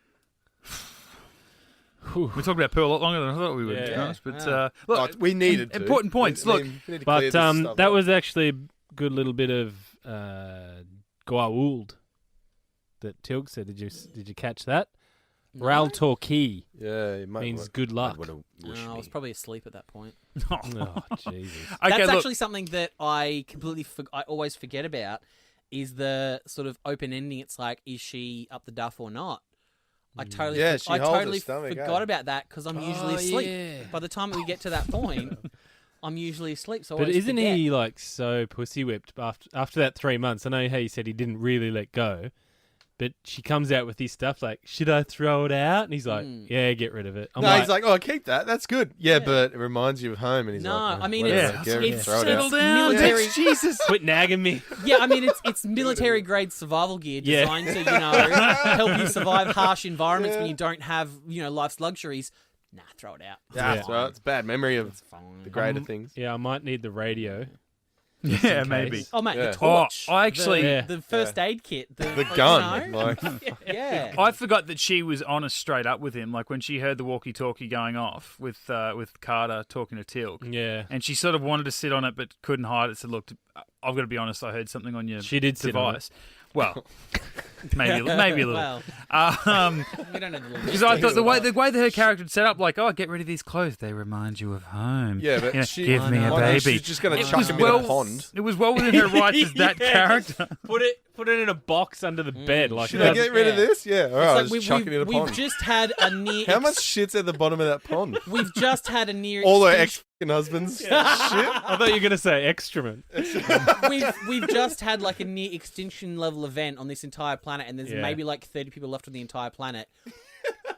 Speaker 3: We talked about Pearl a lot longer than I thought we would, to be
Speaker 1: Yeah.
Speaker 3: honest. But
Speaker 4: Yeah.
Speaker 3: look,
Speaker 2: Oh, we needed to.
Speaker 3: important points.
Speaker 2: We
Speaker 3: Look,
Speaker 2: need to clear
Speaker 1: But
Speaker 2: this stuff
Speaker 1: that
Speaker 2: up.
Speaker 1: was actually a good little bit of Goa'uld that Tilg said. Did you catch that? Ral Torquay
Speaker 2: Yeah, it might
Speaker 1: means good luck.
Speaker 4: I was probably asleep at that point.
Speaker 1: Oh, Jesus.
Speaker 3: okay,
Speaker 4: That's
Speaker 3: look,
Speaker 4: actually something that I completely I always forget about is the sort of open ending. It's like, is she up the duff or not? I totally,
Speaker 2: Yeah, she
Speaker 4: I
Speaker 2: holds her
Speaker 4: totally
Speaker 2: stomach,
Speaker 4: forgot
Speaker 2: eh?
Speaker 4: about that because I'm usually
Speaker 1: Oh,
Speaker 4: asleep.
Speaker 1: yeah.
Speaker 4: By the time we get to that point, I'm usually asleep. So I
Speaker 1: But
Speaker 4: always
Speaker 1: isn't
Speaker 4: forget.
Speaker 1: he like so pussy whipped after that 3 months? I know how you said he didn't really let go, but she comes out with his stuff like, should I throw it out? And he's like, yeah, get rid of it. I'm
Speaker 2: No, he's like, oh, keep that. That's good. Yeah,
Speaker 4: Yeah.
Speaker 2: but it reminds you of home. And he's
Speaker 4: No,
Speaker 2: like,
Speaker 4: I mean,
Speaker 2: whatever,
Speaker 4: it's-
Speaker 2: Gary,
Speaker 4: it's
Speaker 2: throw it
Speaker 3: settle
Speaker 2: out.
Speaker 3: down.
Speaker 4: military.
Speaker 1: Jesus, quit nagging me.
Speaker 4: Yeah, I mean, it's military grade survival gear
Speaker 1: Yeah.
Speaker 4: designed to help you survive harsh environments when you don't have life's luxuries. Nah, throw it out.
Speaker 2: Yeah, that's right. It's bad memory of
Speaker 4: Fine.
Speaker 2: the greater things.
Speaker 1: Yeah, I might need the radio.
Speaker 3: yeah,
Speaker 1: in
Speaker 3: maybe.
Speaker 1: case.
Speaker 4: Oh, mate,
Speaker 2: Yeah.
Speaker 4: the torch.
Speaker 3: Oh, I actually-
Speaker 4: the first aid kit,
Speaker 2: The gun. Like,
Speaker 4: yeah.
Speaker 3: I forgot that she was honest straight up with him. Like when she heard the walkie-talkie going off with Carter talking to Tilk,
Speaker 1: Yeah.
Speaker 3: and she sort of wanted to sit on it but couldn't hide it. Said, "Look, I've got to be honest. I heard something on your
Speaker 1: She did sit on
Speaker 3: device." Well, maybe a little.
Speaker 4: Well, we don't know the little
Speaker 3: Because I thought the way that her character set up, like, oh, get rid of these clothes. They remind you of home.
Speaker 2: yeah, but
Speaker 3: You know,
Speaker 2: she,
Speaker 3: give me a
Speaker 2: like,
Speaker 3: baby.
Speaker 2: She's just going to
Speaker 3: It
Speaker 2: chuck
Speaker 3: was
Speaker 2: him in a pond.
Speaker 3: It was well within her rights as that
Speaker 1: Yeah.
Speaker 3: character.
Speaker 1: Put it in a box under the bed. Like
Speaker 2: Should I get rid of
Speaker 4: Yeah.
Speaker 2: this? Yeah, all right, I'll just chuck it in a
Speaker 4: we've
Speaker 2: pond.
Speaker 4: just had a near.
Speaker 2: How much shit's at the bottom of that pond?
Speaker 4: We've just had a near.
Speaker 2: All her
Speaker 4: extinction-
Speaker 2: ex-husbands. Shit.
Speaker 1: I thought you were gonna say excrement.
Speaker 4: We've just had like a near extinction level event on this entire planet, and there's
Speaker 1: Yeah.
Speaker 4: maybe like 30 people left on the entire planet.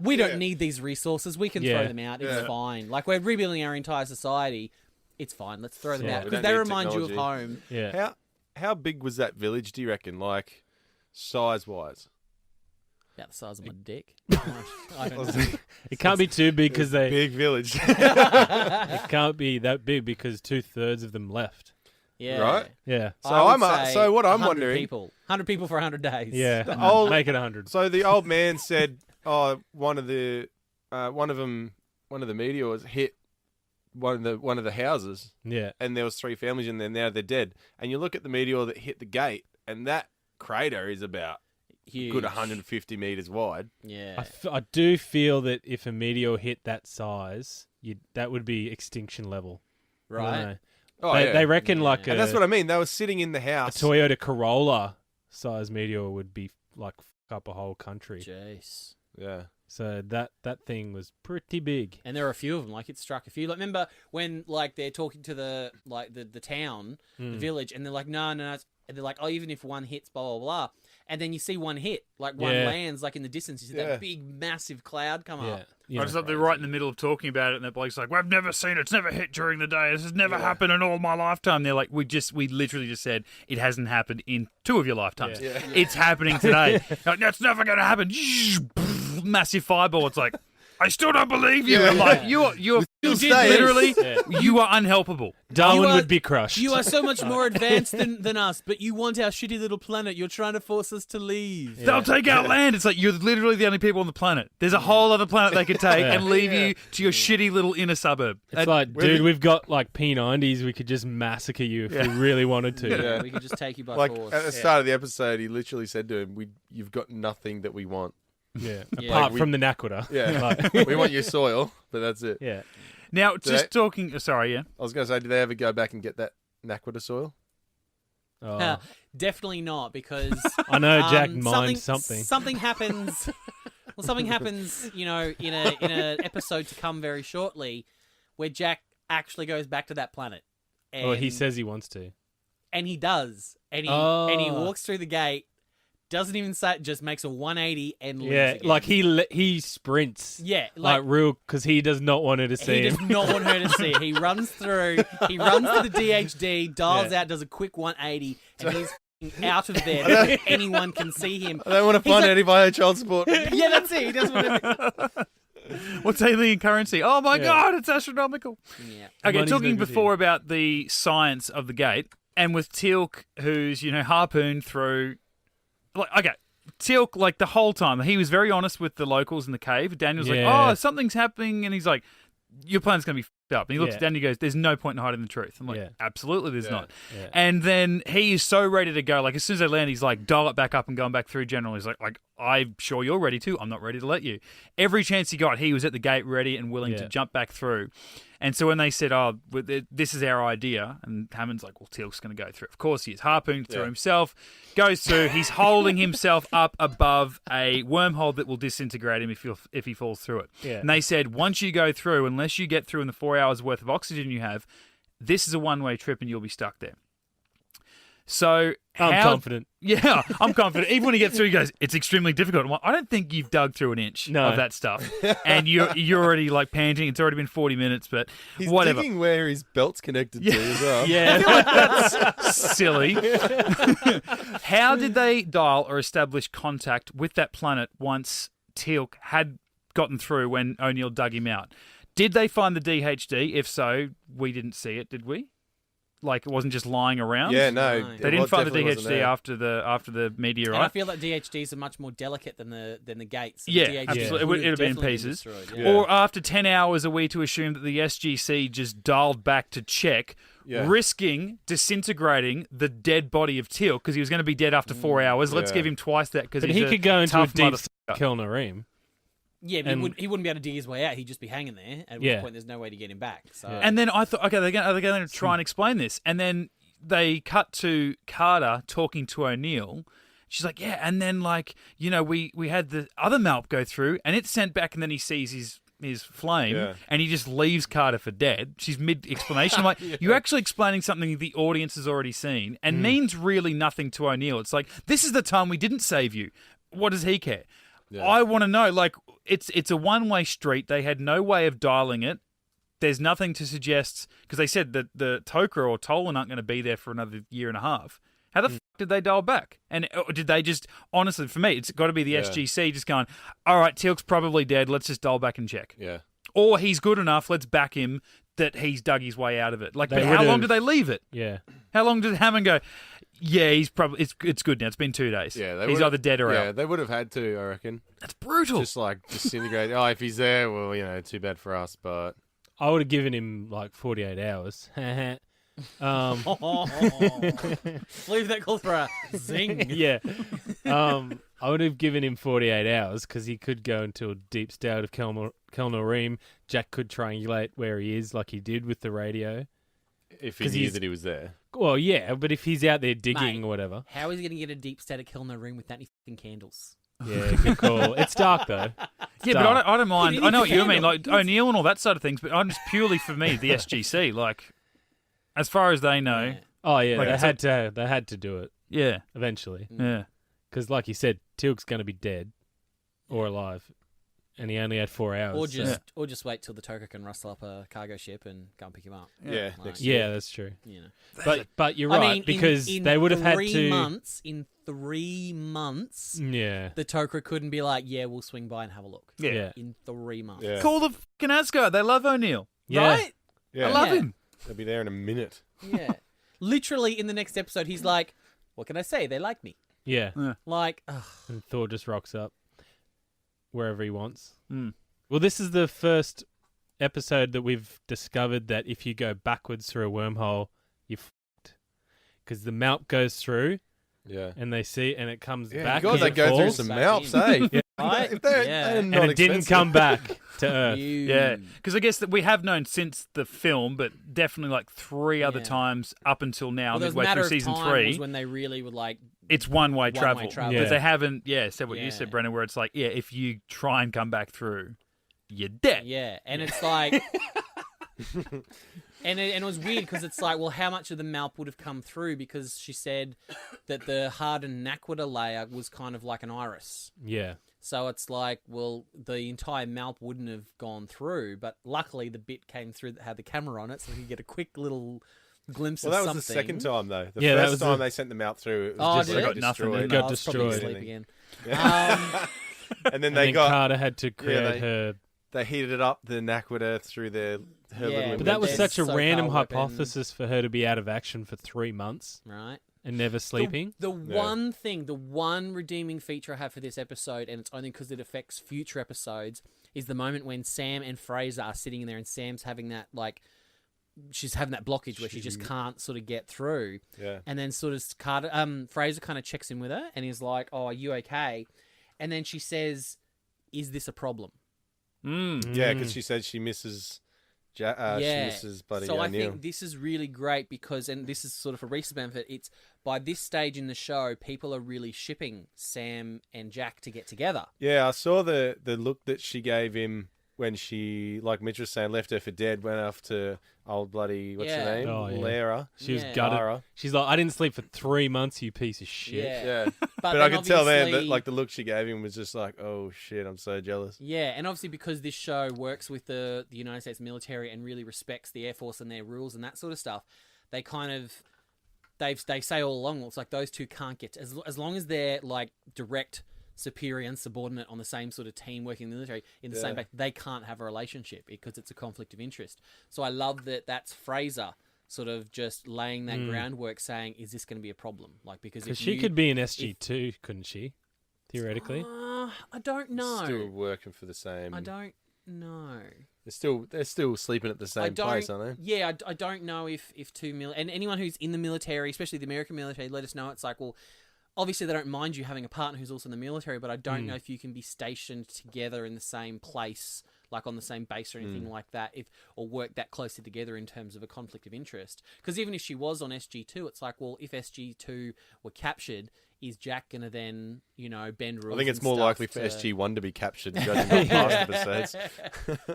Speaker 4: We don't need these resources. We can
Speaker 1: Yeah.
Speaker 4: throw them out. It's
Speaker 2: Yeah.
Speaker 4: fine. Like we're rebuilding our entire society. It's fine. Let's throw them
Speaker 1: Yeah.
Speaker 4: out
Speaker 2: We
Speaker 4: because
Speaker 2: don't
Speaker 4: they
Speaker 2: need
Speaker 4: remind you of
Speaker 2: technology.
Speaker 4: home.
Speaker 1: Yeah.
Speaker 2: How big was that village, do you reckon? Like, size-wise?
Speaker 4: About the size of my dick. I don't know.
Speaker 1: It can't be too big because
Speaker 2: Big village.
Speaker 1: it can't be that big because 2/3 of them left.
Speaker 4: Yeah.
Speaker 2: Right?
Speaker 1: Yeah.
Speaker 2: So
Speaker 4: I would
Speaker 2: I'm
Speaker 4: say
Speaker 2: so what I'm
Speaker 4: 100
Speaker 2: wondering.
Speaker 4: people. 100 people for 100 days.
Speaker 1: Yeah.
Speaker 2: old-
Speaker 1: Make it 100.
Speaker 2: So the old man said, "Oh, one of the meteors hit one of the houses,
Speaker 1: Yeah.
Speaker 2: and there was 3 families in there. Now they're dead. And you look at the meteor that hit the gate, and that crater is about
Speaker 4: Huge.
Speaker 2: good 150 meters wide.
Speaker 4: Yeah.
Speaker 1: I do feel that if a meteor hit that size, that would be extinction level. I don't
Speaker 4: Right.
Speaker 1: know.
Speaker 2: Oh,
Speaker 1: they,
Speaker 2: yeah.
Speaker 1: they reckon
Speaker 4: Yeah.
Speaker 1: like
Speaker 2: And that's what I mean. They were sitting in the
Speaker 1: a
Speaker 2: house.
Speaker 1: Toyota Corolla size meteor would be like fuck up a whole country.
Speaker 4: Jeez.
Speaker 2: Yeah.
Speaker 1: So that thing was pretty big.
Speaker 4: And there are a few of them. Like it struck a few. Like remember when like they're talking to the town, the village, and they're like, no, And they're like, oh, even if one hits, blah, blah, blah. And then you see one hit, like one
Speaker 1: Yeah.
Speaker 4: lands, like in the distance, you see that big, massive cloud come up.
Speaker 1: Yeah.
Speaker 3: I just thought they're right in the middle of talking about it, and that bloke's like, "Well, I've never seen it. It's never hit during the day. This has never happened in all my lifetime." They're like, "We literally just said it hasn't happened in 2 of your lifetimes. It's happening today. Like, that's never going to happen." Massive fireball. It's like, I still don't believe you. I'm like, you're literally, you are unhelpable.
Speaker 1: Darwin would be crushed.
Speaker 4: You are so much more advanced than us, but you want our shitty little planet. You're trying to force us to leave.
Speaker 3: They'll take our land. It's like, you're literally the only people on the planet. There's a whole other planet they could take and leave you to your shitty little inner suburb.
Speaker 1: It's like, dude, we've got like P90s. We could just massacre you if we really wanted to.
Speaker 4: Yeah, we could just take you by force.
Speaker 2: At the start of the episode, he literally said to him, "You've got nothing that we want."
Speaker 1: Yeah.
Speaker 4: Yeah.
Speaker 1: Apart
Speaker 2: Like
Speaker 1: from the Naquita.
Speaker 2: Yeah, we want your soil, but that's it.
Speaker 1: Yeah.
Speaker 3: Now, just talking... Sorry, yeah.
Speaker 2: I was going to say, did they ever go back and get that Naquita soil?
Speaker 1: Oh.
Speaker 4: Definitely not, because
Speaker 1: I know Jack mined something.
Speaker 4: Something happens. Well, something happens, in an episode to come very shortly, where Jack actually goes back to that planet. And,
Speaker 1: Well, he says he wants to.
Speaker 4: and he does, and he walks through the gate. Doesn't even say it, just makes a 180 and leaves
Speaker 1: Yeah,
Speaker 4: again.
Speaker 1: like he sprints.
Speaker 4: Yeah,
Speaker 1: Like real, because he does not want her to see
Speaker 4: he
Speaker 1: him.
Speaker 4: does not want her to see it. He runs through, he runs to the DHD, dials out, does a quick 180, and he's f***ing out of there before anyone can see him.
Speaker 2: I don't want to
Speaker 4: He's
Speaker 2: find
Speaker 4: like-
Speaker 2: Eddie via child support.
Speaker 4: Yeah, that's it. He doesn't want to.
Speaker 3: What's alien currency? Oh, my God, it's astronomical.
Speaker 4: Yeah.
Speaker 3: Okay,
Speaker 1: Money's
Speaker 3: talking
Speaker 1: no good
Speaker 3: before
Speaker 1: here.
Speaker 3: about the science of the gate, and with Teal'c, who's, harpooned through... Teal'c, like, the whole time, he was very honest with the locals in the cave. Daniel's like,
Speaker 1: Yeah.
Speaker 3: oh, something's happening, and he's like, your plan's going to be f***ed up. And he looks at Daniel and goes, there's no point in hiding the truth. I'm like, absolutely there's not.
Speaker 1: Yeah.
Speaker 3: And then he is so ready to go. Like, as soon as they land, he's like, dial it back up and going back through General. He's like, I'm sure you're ready to. I'm not ready to let you. Every chance he got, he was at the gate ready and willing to jump back through. And so when they said, oh, this is our idea, and Hammond's like, well, Teal'c's going to go through. Of course he is. Harpooned through himself, goes through. He's holding himself up above a wormhole that will disintegrate him if he falls through it.
Speaker 1: Yeah.
Speaker 3: And they said, once you go through, unless you get through in the 4 hours worth of oxygen you have, this is a one-way trip and you'll be stuck there. So
Speaker 1: I'm confident.
Speaker 3: Yeah, I'm confident. Even when he gets through, he goes, it's extremely difficult. I'm like, I don't think you've dug through an inch of that stuff. And you're already like panting. It's already been 40 minutes, but
Speaker 2: He's
Speaker 3: whatever.
Speaker 2: digging where his belt's connected to as well.
Speaker 1: Yeah.
Speaker 3: That's silly. How did they dial or establish contact with that planet once Teal'c had gotten through when O'Neill dug him out? Did they find the DHD? If so, we didn't see it, did we? Like, it wasn't just lying around?
Speaker 2: Yeah, no.
Speaker 3: They didn't find the
Speaker 2: definitely wasn't
Speaker 3: DHD
Speaker 2: there.
Speaker 3: after the meteor,
Speaker 4: And I
Speaker 3: right?
Speaker 4: feel like DHDs are much more delicate than the gates. So
Speaker 3: Yeah,
Speaker 4: the DHDs
Speaker 3: absolutely. It
Speaker 4: would
Speaker 3: would have been in
Speaker 4: definitely
Speaker 3: pieces.
Speaker 4: destroyed,
Speaker 2: Yeah.
Speaker 3: Or after 10 hours, are we to assume that the SGC just dialed back to check, risking disintegrating the dead body of Teal'c because he was going to be dead after 4 hours? Let's give him twice that because
Speaker 1: But
Speaker 3: he's
Speaker 1: he could go into a
Speaker 3: tough
Speaker 1: deep
Speaker 3: motherfucker.
Speaker 1: Kelner Ream.
Speaker 4: Yeah, but
Speaker 1: And-
Speaker 4: he wouldn't be able to dig his way out. He'd just be hanging there. At which point, there's no way to get him back. So.
Speaker 3: And then I thought, okay, are they going to try and explain this? And then they cut to Carter talking to O'Neill. She's like, yeah, and then we had the other Malp go through, and it's sent back, and then he sees his flame, and he just leaves Carter for dead. She's mid-explanation. I'm like, you're actually explaining something the audience has already seen, and means really nothing to O'Neill. It's like, this is the time we didn't save you. What does he care? Yeah. I want to know, it's a one-way street. They had no way of dialing it. There's nothing to suggest, because they said that the Tok'ra or Tolan aren't going to be there for another year and a half. How the fuck did they dial back? And did they just, honestly, for me, it's got to be the SGC just going, all right, Teal'c's probably dead, let's just dial back and check.
Speaker 2: Yeah.
Speaker 3: Or he's good enough, let's back him that he's dug his way out of it. Like,
Speaker 1: They
Speaker 3: but how long
Speaker 1: would've-
Speaker 3: did they leave it?
Speaker 1: Yeah.
Speaker 3: How long did Hammond go, yeah, he's probably, it's good now, it's been 2 days.
Speaker 2: Yeah,
Speaker 3: he's either dead or
Speaker 2: yeah,
Speaker 3: out.
Speaker 2: they would have had to, I reckon.
Speaker 3: That's brutal.
Speaker 2: Just disintegrate. Oh, if he's there, well, too bad for us, but...
Speaker 1: I would have given him 48 hours.
Speaker 4: Leave that call for a zing.
Speaker 1: Yeah. I would have given him 48 hours because he could go into a deep state of Kelner Ream. Jack could triangulate where he is like he did with the radio.
Speaker 2: If he
Speaker 1: 'Cause
Speaker 2: knew
Speaker 1: he's-
Speaker 2: that he was there.
Speaker 1: Well, yeah, but if he's out there digging
Speaker 4: Mate.
Speaker 1: or whatever.
Speaker 4: How is he going to get a deep state of Kelner room without any fucking candles?
Speaker 1: Yeah, good call. It's dark, though.
Speaker 3: Yeah, but I don't mind.
Speaker 4: need
Speaker 3: I know
Speaker 4: the
Speaker 3: what you mean,
Speaker 4: candle.
Speaker 3: like O'Neill and all that side of things, but I'm just purely for me, the SGC. Like, as far as they know,
Speaker 4: Yeah.
Speaker 1: Oh, yeah,
Speaker 3: Like,
Speaker 1: they
Speaker 3: it's
Speaker 1: had to do it.
Speaker 3: Yeah.
Speaker 1: eventually.
Speaker 3: Yeah.
Speaker 1: Because, like you said, Tilk's going to be dead or alive, and he only had 4 hours.
Speaker 4: Or just wait till the Toker can rustle up a cargo ship and go and pick him up.
Speaker 2: Yeah,
Speaker 4: Like,
Speaker 2: next
Speaker 1: Yeah, that's true.
Speaker 4: You know.
Speaker 1: But you're right,
Speaker 4: I mean,
Speaker 1: because
Speaker 4: in
Speaker 1: they would have had
Speaker 4: 3
Speaker 1: to.
Speaker 4: months. In 3 months,
Speaker 1: Yeah.
Speaker 4: the Toker couldn't be like, "Yeah, we'll swing by and have a look."
Speaker 3: Yeah.
Speaker 4: In 3 months.
Speaker 2: Yeah.
Speaker 3: Call the fucking Asgard. They love O'Neill.
Speaker 1: Yeah.
Speaker 3: Right?
Speaker 2: Yeah.
Speaker 3: I love
Speaker 4: Yeah.
Speaker 3: him.
Speaker 2: They'll be there in a minute.
Speaker 4: Yeah. Literally, in the next episode, he's like, "What can I say? They like me."
Speaker 1: Yeah.
Speaker 4: Like, ugh.
Speaker 1: And Thor just rocks up wherever he wants.
Speaker 3: Mm.
Speaker 1: Well, this is the first episode that we've discovered that if you go backwards through a wormhole, you're fucked. Because the Malp goes through,
Speaker 2: Yeah.
Speaker 1: and they see, and it comes
Speaker 2: Yeah,
Speaker 1: back.
Speaker 2: God,
Speaker 1: and
Speaker 2: they
Speaker 1: it
Speaker 2: go through
Speaker 1: falls,
Speaker 2: some
Speaker 4: back
Speaker 2: Malps,
Speaker 4: in.
Speaker 2: eh?
Speaker 4: Right?
Speaker 2: If they're
Speaker 4: Yeah.
Speaker 2: not
Speaker 1: and it didn't
Speaker 2: expensive.
Speaker 1: come back to Earth.
Speaker 3: Yeah, because I guess that we have known since the film, but definitely like 3 other
Speaker 4: Yeah.
Speaker 3: times up until now,
Speaker 4: Well, there was a
Speaker 3: midway
Speaker 4: matter
Speaker 3: through
Speaker 4: of
Speaker 3: season
Speaker 4: time
Speaker 3: 3.
Speaker 4: was when they really would like.
Speaker 3: It's one-way
Speaker 4: One-way
Speaker 3: travel.
Speaker 4: travel.
Speaker 3: Because
Speaker 1: Yeah.
Speaker 3: they haven't, said what you
Speaker 4: Yeah.
Speaker 3: said, Brennan, where it's like, if you try and come back through, you're dead.
Speaker 4: Yeah, and it's like. And it was weird because it's like, well, how much of the Malp would have come through? Because she said that the hardened Naquita layer was kind of like an iris.
Speaker 1: Yeah.
Speaker 4: So it's like, well, the entire Malp wouldn't have gone through, but luckily the bit came through that had the camera on it, so we could get a quick little glimpse
Speaker 2: Well,
Speaker 4: of
Speaker 2: that
Speaker 4: something.
Speaker 2: was the second time, though. The
Speaker 1: Yeah, that
Speaker 2: first
Speaker 1: was
Speaker 2: time
Speaker 1: the-
Speaker 2: they sent them out through, it
Speaker 4: Oh,
Speaker 2: was just
Speaker 4: did
Speaker 2: like
Speaker 4: it?
Speaker 3: Nothing,
Speaker 2: destroyed.
Speaker 3: didn't
Speaker 1: got
Speaker 4: I was probably
Speaker 1: destroyed.
Speaker 4: asleep again.
Speaker 2: Yeah. and then
Speaker 1: And
Speaker 2: they
Speaker 1: then
Speaker 2: got
Speaker 1: Carter had to create
Speaker 2: they-
Speaker 1: her.
Speaker 2: they heated it up the Naquita through her
Speaker 4: Yeah,
Speaker 2: little.
Speaker 1: But that was
Speaker 4: there's
Speaker 1: such a
Speaker 4: so-called
Speaker 1: random
Speaker 4: weapon.
Speaker 1: hypothesis for her to be out of action for 3 months
Speaker 4: Right.
Speaker 1: and never sleeping.
Speaker 4: The one redeeming feature I have for this episode, and it's only because it affects future episodes, is the moment when Sam and Fraser are sitting in there and Sam's having that, like, she's having that blockage where she just can't sort of get through.
Speaker 2: Yeah.
Speaker 4: And then sort of Fraser kind of checks in with her and he's like, "Oh, are you okay?" And then she says, "Is this a problem?"
Speaker 2: Yeah, because she said she misses. She misses Buddy
Speaker 4: So I
Speaker 2: O'Neill.
Speaker 4: think this is really great because, and this is sort of for Rhys' benefit, it's by this stage in the show, people are really shipping Sam and Jack to get together.
Speaker 2: Yeah, I saw the look that she gave him when she, like Mitch was saying, left her for dead, went off to old bloody, what's
Speaker 4: Yeah.
Speaker 2: her name?
Speaker 1: Oh, yeah.
Speaker 2: Lara.
Speaker 1: She was
Speaker 4: Yeah.
Speaker 1: gutted.
Speaker 2: Lara.
Speaker 1: She's like, I didn't sleep for 3 months, you piece of shit.
Speaker 2: Yeah. But
Speaker 4: then
Speaker 2: I could tell then that,
Speaker 4: obviously-
Speaker 2: like, the look she gave him was just like, oh shit, I'm so jealous.
Speaker 4: Yeah, and obviously because this show works with the United States military and really respects the Air Force and their rules and that sort of stuff, they kind of they say all along, well, it's like those two can't get as long as they're like direct superior and subordinate on the same sort of team working in the military in the same way, they can't have a relationship because it's a conflict of interest. So I love that that's Fraser sort of just laying that groundwork, saying, "Is this going to be a problem?" Like because if
Speaker 1: she could be an SG2, couldn't she? Theoretically.
Speaker 4: I don't know.
Speaker 2: Still working for the same.
Speaker 4: I don't know.
Speaker 2: They're still sleeping at the
Speaker 4: I
Speaker 2: same
Speaker 4: don't,
Speaker 2: place, aren't they?
Speaker 4: Yeah, I don't know if and anyone who's in the military, especially the American military, let us know. It's like, well, obviously they don't mind you having a partner who's also in the military, but I don't know if you can be stationed together in the same place, like on the same base or anything like that, or work that closely together in terms of a conflict of interest. Because even if she was on SG2, it's like, well, if SG2 were captured, is Jack going to then, bend rules?
Speaker 2: I think it's
Speaker 4: and
Speaker 2: more
Speaker 4: stuff
Speaker 2: likely for
Speaker 4: to-
Speaker 2: SG1 to be captured, judging by past episodes.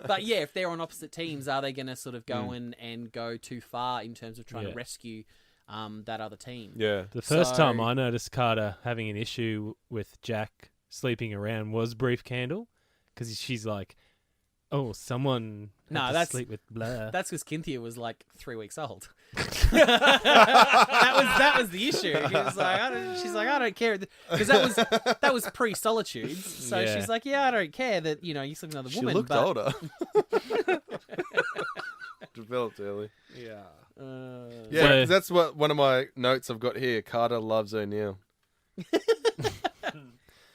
Speaker 4: But yeah, if they're on opposite teams, are they going to sort of go in and go too far in terms of trying to rescue that other team?
Speaker 2: Yeah.
Speaker 1: The first
Speaker 4: So-
Speaker 1: time I noticed Carter having an issue with Jack sleeping around was Brief Candle, because she's like, "Oh, someone had
Speaker 4: No,
Speaker 1: to
Speaker 4: that's-
Speaker 1: sleep with Blair."
Speaker 4: That's because Cynthia was like 3 weeks old. that was the issue. She was like, I don't care, because that was pre-solitude. So
Speaker 1: Yeah.
Speaker 4: she's like, yeah, I don't care that you sleep with another
Speaker 2: She
Speaker 4: woman.
Speaker 2: looked
Speaker 4: but,
Speaker 2: older. Developed early.
Speaker 4: Yeah.
Speaker 2: Yeah,
Speaker 1: So-
Speaker 2: 'cause that's what one of my notes I've got here. Carter loves O'Neill.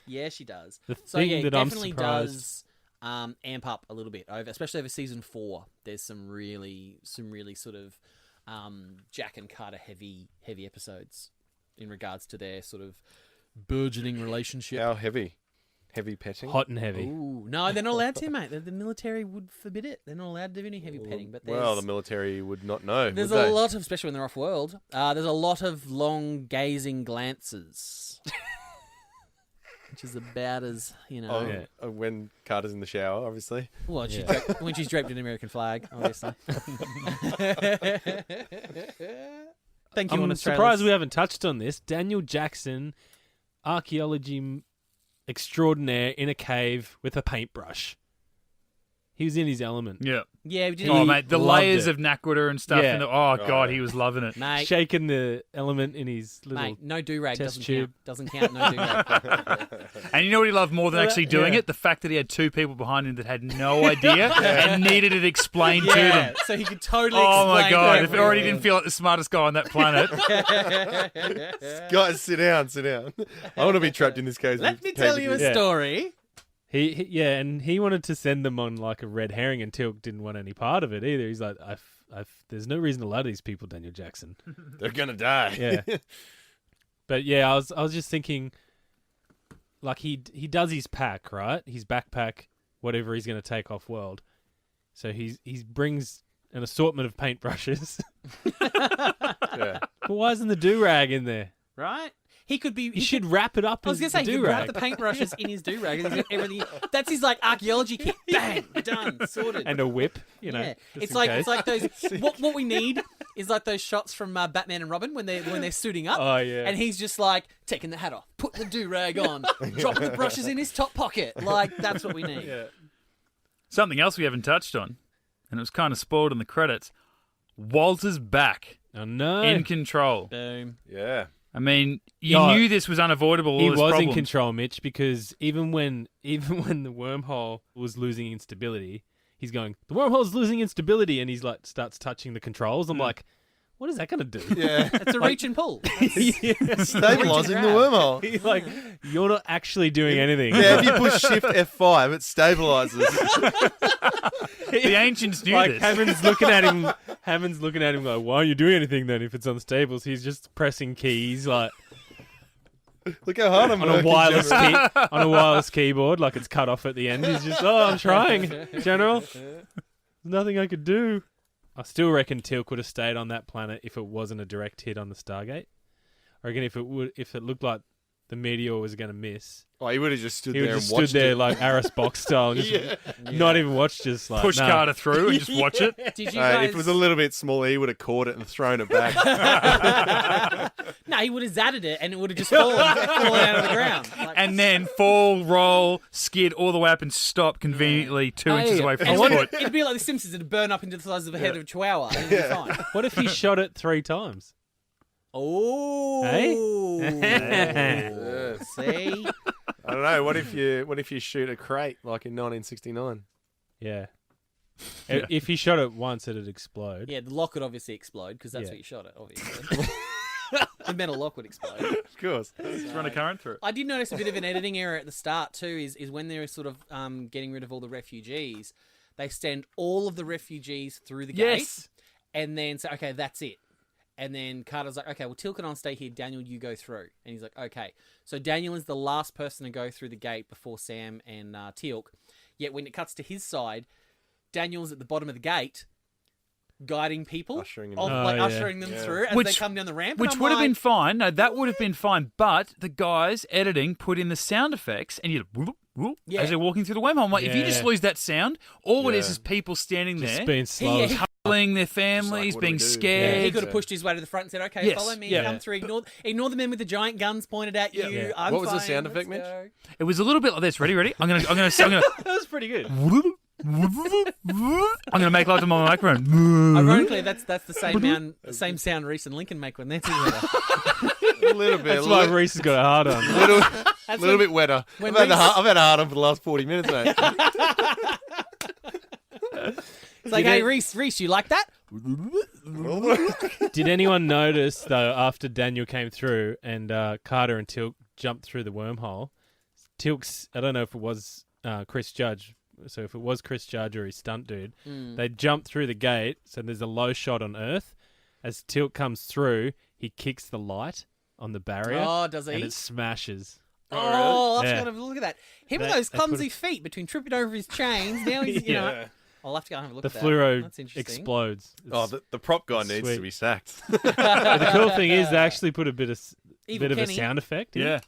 Speaker 4: Yeah, she does.
Speaker 1: The
Speaker 4: So
Speaker 1: thing
Speaker 4: yeah,
Speaker 1: that I'm
Speaker 4: definitely
Speaker 1: surprised.
Speaker 4: does amp up a little bit especially over season 4. There's some really sort of Jack and Carter heavy episodes in regards to their sort of burgeoning relationship.
Speaker 2: How heavy? Heavy petting?
Speaker 1: Hot and heavy.
Speaker 4: Ooh, no, they're not allowed to, mate. The military would forbid it. They're not allowed to do any heavy petting. But
Speaker 2: Well, the military would not know.
Speaker 4: there's
Speaker 2: would
Speaker 4: a
Speaker 2: they?
Speaker 4: lot of, especially when they're off world. There's a lot of long gazing glances, which is about as
Speaker 2: Oh,
Speaker 1: Yeah.
Speaker 2: when Carter's in the shower, obviously.
Speaker 4: Well, when she's draped in an American flag, obviously. Thank you,
Speaker 1: I'm
Speaker 4: Honest Trailers.
Speaker 1: surprised we haven't touched on this. Daniel Jackson, archaeology extraordinaire in a cave with a paintbrush. He was in his element.
Speaker 3: Yeah.
Speaker 4: Yeah, we did.
Speaker 3: Oh, mate, the
Speaker 1: loved
Speaker 3: layers
Speaker 1: it.
Speaker 3: of Nakwita and stuff.
Speaker 1: Yeah.
Speaker 3: God, he was loving it.
Speaker 4: Mate,
Speaker 1: Shaking the element in his little...
Speaker 4: mate, no do-rag
Speaker 1: test
Speaker 4: doesn't
Speaker 1: tube.
Speaker 4: count. Doesn't count, no do-rag.
Speaker 3: And you know what he loved more than actually doing
Speaker 1: yeah.
Speaker 3: it? The fact that he had two people behind him that had no idea and needed it explained to
Speaker 4: Yeah,
Speaker 3: them.
Speaker 4: so he could totally
Speaker 3: Oh my
Speaker 4: explain
Speaker 3: God!
Speaker 4: to
Speaker 3: If he already
Speaker 4: everyone.
Speaker 3: didn't feel like the smartest guy on that planet,
Speaker 2: Guys, sit down. I want to be trapped in this cave.
Speaker 4: Let me tell you a
Speaker 1: Yeah.
Speaker 4: story.
Speaker 1: And he wanted to send them on like a red herring, and Tilk didn't want any part of it either. He's like, there's no reason to lie to these people, Daniel Jackson.
Speaker 2: They're gonna die.
Speaker 1: Yeah. But yeah, I was just thinking, like he does his pack, right? His backpack, whatever he's going to take off world. So he brings an assortment of paintbrushes.
Speaker 2: Yeah.
Speaker 1: But why isn't the do-rag in there?
Speaker 4: Right? He could be.
Speaker 1: You should wrap it up
Speaker 4: I was
Speaker 1: as
Speaker 4: gonna say
Speaker 1: the
Speaker 4: he could wrap
Speaker 1: do-rag.
Speaker 4: the paintbrushes in his do-rag. And he's got everything. That's his like archaeology kit. Bang, done, sorted.
Speaker 1: And a whip, you know.
Speaker 4: yeah,
Speaker 1: just
Speaker 4: it's
Speaker 1: in
Speaker 4: like
Speaker 1: case.
Speaker 4: it's like those. What we need is like those shots from Batman and Robin when they're suiting up.
Speaker 1: Oh, yeah.
Speaker 4: And he's just like taking the hat off, putting the do-rag on, dropping the brushes in his top pocket. Like that's what we need.
Speaker 1: Yeah.
Speaker 3: something else we haven't touched on, and it was kind of spoiled in the credits. Walter's back,
Speaker 1: Oh no.
Speaker 3: in control.
Speaker 4: Boom.
Speaker 2: Yeah.
Speaker 3: I mean, you
Speaker 1: Yeah.
Speaker 3: knew this was unavoidable. All
Speaker 1: He
Speaker 3: this
Speaker 1: was
Speaker 3: problems.
Speaker 1: in control, Mitch, because even when the wormhole was losing instability, he's going, the wormhole's losing instability, and he's like starts touching the controls. I'm like, what is that going to do?
Speaker 2: Yeah.
Speaker 4: It's a reach and pull.
Speaker 2: Stabilizing the wormhole.
Speaker 1: He's like, you're not actually doing anything.
Speaker 2: Yeah, if you push Shift F5, it stabilizes.
Speaker 3: The ancients knew
Speaker 1: Like
Speaker 3: this.
Speaker 1: Hammond's looking at him. Hammond's looking at him like, why aren't you doing anything then? If it's unstable, so he's just pressing keys like
Speaker 2: Look how hard I'm
Speaker 1: on a
Speaker 2: working,
Speaker 1: wireless
Speaker 2: General.
Speaker 1: on a wireless keyboard, like it's cut off at the end. He's just, I'm trying, General. There's nothing I could do. I still reckon Teal'c would have stayed on that planet if it wasn't a direct hit on the Stargate. I reckon if it looked like the meteor was going to miss,
Speaker 2: Oh, he would have just stood
Speaker 1: he would
Speaker 2: there
Speaker 1: have
Speaker 2: and
Speaker 1: stood
Speaker 2: watched
Speaker 1: there
Speaker 2: it.
Speaker 1: like Aris Box style, and just not even watch, just like
Speaker 3: Push
Speaker 1: nah.
Speaker 3: Carter through and just watch it.
Speaker 4: Did you
Speaker 2: Hey,
Speaker 4: guys?
Speaker 2: if it was a little bit smaller, he would have caught it and thrown it back.
Speaker 4: No, he would have zatted it and it would have just fallen out of the ground. Like,
Speaker 3: And then fall, roll, skid all the way up and stop conveniently 2 inches away from
Speaker 4: and
Speaker 3: his
Speaker 4: it
Speaker 3: foot.
Speaker 4: it'd be like The Simpsons. It'd burn up into the size of a head of a chihuahua. And it'd be fine.
Speaker 1: What if he shot it 3 times?
Speaker 4: Oh.
Speaker 2: Yeah.
Speaker 4: See?
Speaker 2: I don't know. What if you shoot a crate like in 1969?
Speaker 1: Yeah. If he shot it once, it'd explode.
Speaker 4: Yeah, the lock would obviously explode because that's
Speaker 1: Yeah.
Speaker 4: what you shot it, obviously. The metal lock would explode.
Speaker 2: Of course.
Speaker 3: Just run a current through it.
Speaker 4: I did notice a bit of an editing error at the start too. Is when they're sort of getting rid of all the refugees, they send all of the refugees through the gate,
Speaker 3: Yes.
Speaker 4: and then say, "Okay, that's it." And then Carter's like, "Okay, well, Teal'c and I'll stay here. Daniel, you go through." And he's like, "Okay." So Daniel is the last person to go through the gate before Sam and Teal'c. Yet when it cuts to his side, Daniel's at the bottom of the gate, guiding people,
Speaker 2: Ushering them
Speaker 4: ushering
Speaker 2: in.
Speaker 4: them
Speaker 2: Yeah.
Speaker 4: through as
Speaker 3: Which-
Speaker 4: they come down the ramp.
Speaker 3: Which
Speaker 4: And I'm
Speaker 3: would have
Speaker 4: like,
Speaker 3: been fine. No, that would have been fine. But the guys editing put in the sound effects, and you whoop, whoop,
Speaker 4: Yeah.
Speaker 3: as they're walking through the wormhole. I'm like, if you just
Speaker 1: Yeah.
Speaker 3: lose that sound, all it
Speaker 2: Yeah.
Speaker 3: is people standing
Speaker 1: Just
Speaker 3: there,
Speaker 1: being slow.
Speaker 4: He-
Speaker 3: huddling their families,
Speaker 2: what do we
Speaker 3: being
Speaker 2: do?
Speaker 3: scared.
Speaker 4: He could have pushed his way to the front and said, "Okay,
Speaker 3: Yes.
Speaker 4: follow me,
Speaker 3: Yeah.
Speaker 4: come through. Ignore the men with the giant guns pointed at you.
Speaker 1: Yeah.
Speaker 4: I'm
Speaker 2: What was the
Speaker 4: fine,
Speaker 2: sound effect,
Speaker 4: let's
Speaker 2: Mitch?
Speaker 4: go."
Speaker 3: It was a little bit like this. Ready? I'm gonna.
Speaker 1: That was pretty good.
Speaker 3: I'm gonna make love to my microphone.
Speaker 4: Ironically, that's the same sound Rhys and Lincoln make when they're together.
Speaker 2: A little bit.
Speaker 1: That's why Rhys has got a hard on.
Speaker 2: A little bit wetter.
Speaker 4: when
Speaker 2: I've
Speaker 4: Rhys-
Speaker 2: had a hard on for the last 40 minutes, mate.
Speaker 4: It's like, "Hey, Rhys, you like that?"
Speaker 1: Did anyone notice, though, after Daniel came through and Carter and Teal'c jumped through the wormhole, Teal'c's, I don't know if it was Chris Judge, so if it was Chris Judge or his stunt dude, they jumped through the gate, so there's a low shot on Earth. As Teal'c comes through, he kicks the light on the barrier,
Speaker 4: Oh, does
Speaker 1: and
Speaker 4: he?
Speaker 1: it smashes.
Speaker 4: Oh, I've
Speaker 1: Yeah.
Speaker 4: got to look at that. Him with
Speaker 1: They-
Speaker 4: those
Speaker 1: they put
Speaker 4: clumsy feet between tripping over his chains. Now he's, you know.
Speaker 1: Yeah.
Speaker 4: I'll have to go and have a look
Speaker 1: The
Speaker 4: at that.
Speaker 1: fluoro
Speaker 4: That's interesting.
Speaker 1: explodes.
Speaker 2: Oh, the prop guy needs
Speaker 1: Sweet.
Speaker 2: to be sacked.
Speaker 1: The cool thing is they actually put a bit of
Speaker 4: Evil
Speaker 1: a
Speaker 4: Kenny.
Speaker 1: sound effect in.
Speaker 3: Yeah.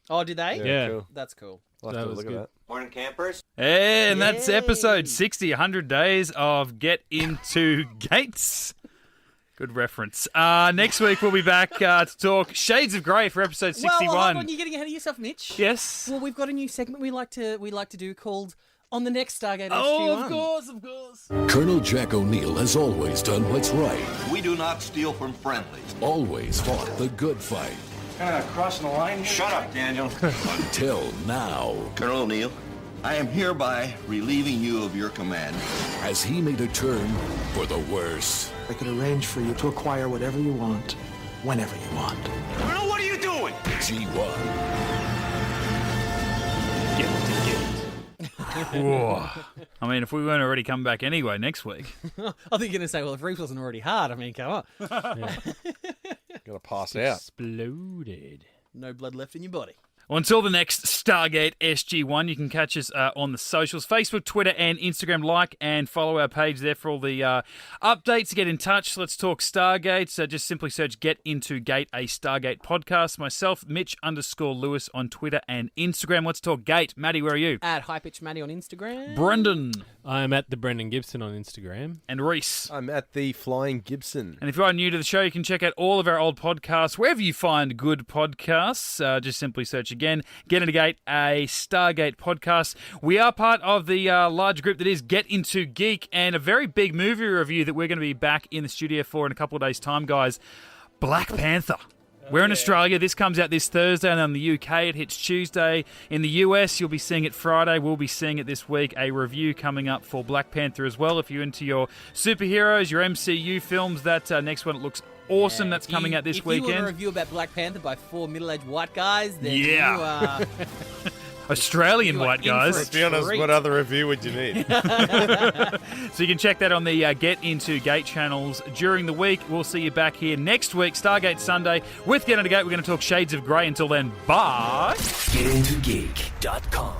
Speaker 4: Oh, did they?
Speaker 1: Yeah.
Speaker 2: Cool.
Speaker 4: That's cool.
Speaker 2: I'll have
Speaker 1: That
Speaker 2: to
Speaker 1: was
Speaker 2: look
Speaker 1: good.
Speaker 2: at
Speaker 5: Morning, campers.
Speaker 3: And that's
Speaker 4: Yay.
Speaker 3: episode 60, 100 days of Get Into Gates. Good reference. Next week we'll be back to talk Shades of Grey for episode 61.
Speaker 4: Well, hold on, you're getting ahead of yourself, Mitch.
Speaker 3: Yes.
Speaker 4: Well, we've got a new segment we like to do called On the Next Stargate SG-1.
Speaker 3: Oh, of course.
Speaker 7: Colonel Jack O'Neill has always done what's right.
Speaker 8: We do not steal from friendlies.
Speaker 7: Always fought the good fight.
Speaker 8: Kind of crossing the line here. Shut up, Daniel.
Speaker 7: Until now.
Speaker 8: Colonel O'Neill, I am hereby relieving you of your command.
Speaker 7: Has he made a turn for the worse?
Speaker 9: I could arrange for you to acquire whatever you want, whenever you want.
Speaker 8: Colonel, what are you doing?
Speaker 7: G1.
Speaker 3: Whoa. I mean, if we weren't already coming back anyway next week.
Speaker 4: I think you're going to say, well, if Rhys wasn't already hard, I mean, come on.
Speaker 2: Gotta pass out.
Speaker 1: Exploded.
Speaker 4: No blood left in your body.
Speaker 3: Well, until the next Stargate SG-1, you can catch us on the socials, Facebook, Twitter, and Instagram. Like and follow our page there for all the updates. Get in touch. Let's talk Stargate. So just simply search Get Into Gate, a Stargate podcast. Myself, Mitch_Lewis on Twitter and Instagram. Let's talk Gate. Maddie, where are you?
Speaker 4: At HighPitchMatty on Instagram.
Speaker 3: Brendan.
Speaker 1: I'm at the Brendan Gibson on Instagram.
Speaker 3: And Rhys.
Speaker 2: I'm at the Flying Gibson.
Speaker 3: And if you are new to the show, you can check out all of our old podcasts wherever you find good podcasts. Just simply search again, Get Into Gate, a Stargate podcast. We are part of the large group that is Get Into Geek, and a very big movie review that we're going to be back in the studio for in a couple of days' time, guys. Black Panther. We're in Australia. This comes out this Thursday, and in the UK it hits Tuesday. In the US, you'll be seeing it Friday. We'll be seeing it this week. A review coming up for Black Panther as well. If you're into your superheroes, your MCU films, that next one, it looks awesome. That's coming out this weekend.
Speaker 4: If you want a review about Black Panther by 4 middle-aged white guys, then you are...
Speaker 3: Australian white guys.
Speaker 2: Let's be honest, what other review would you need?
Speaker 3: So you can check that on the Get Into Gate channels during the week. We'll see you back here next week, Stargate Sunday, with Get Into Gate. We're going to talk Shades of Grey. Until then, bye.
Speaker 7: GetIntoGeek.com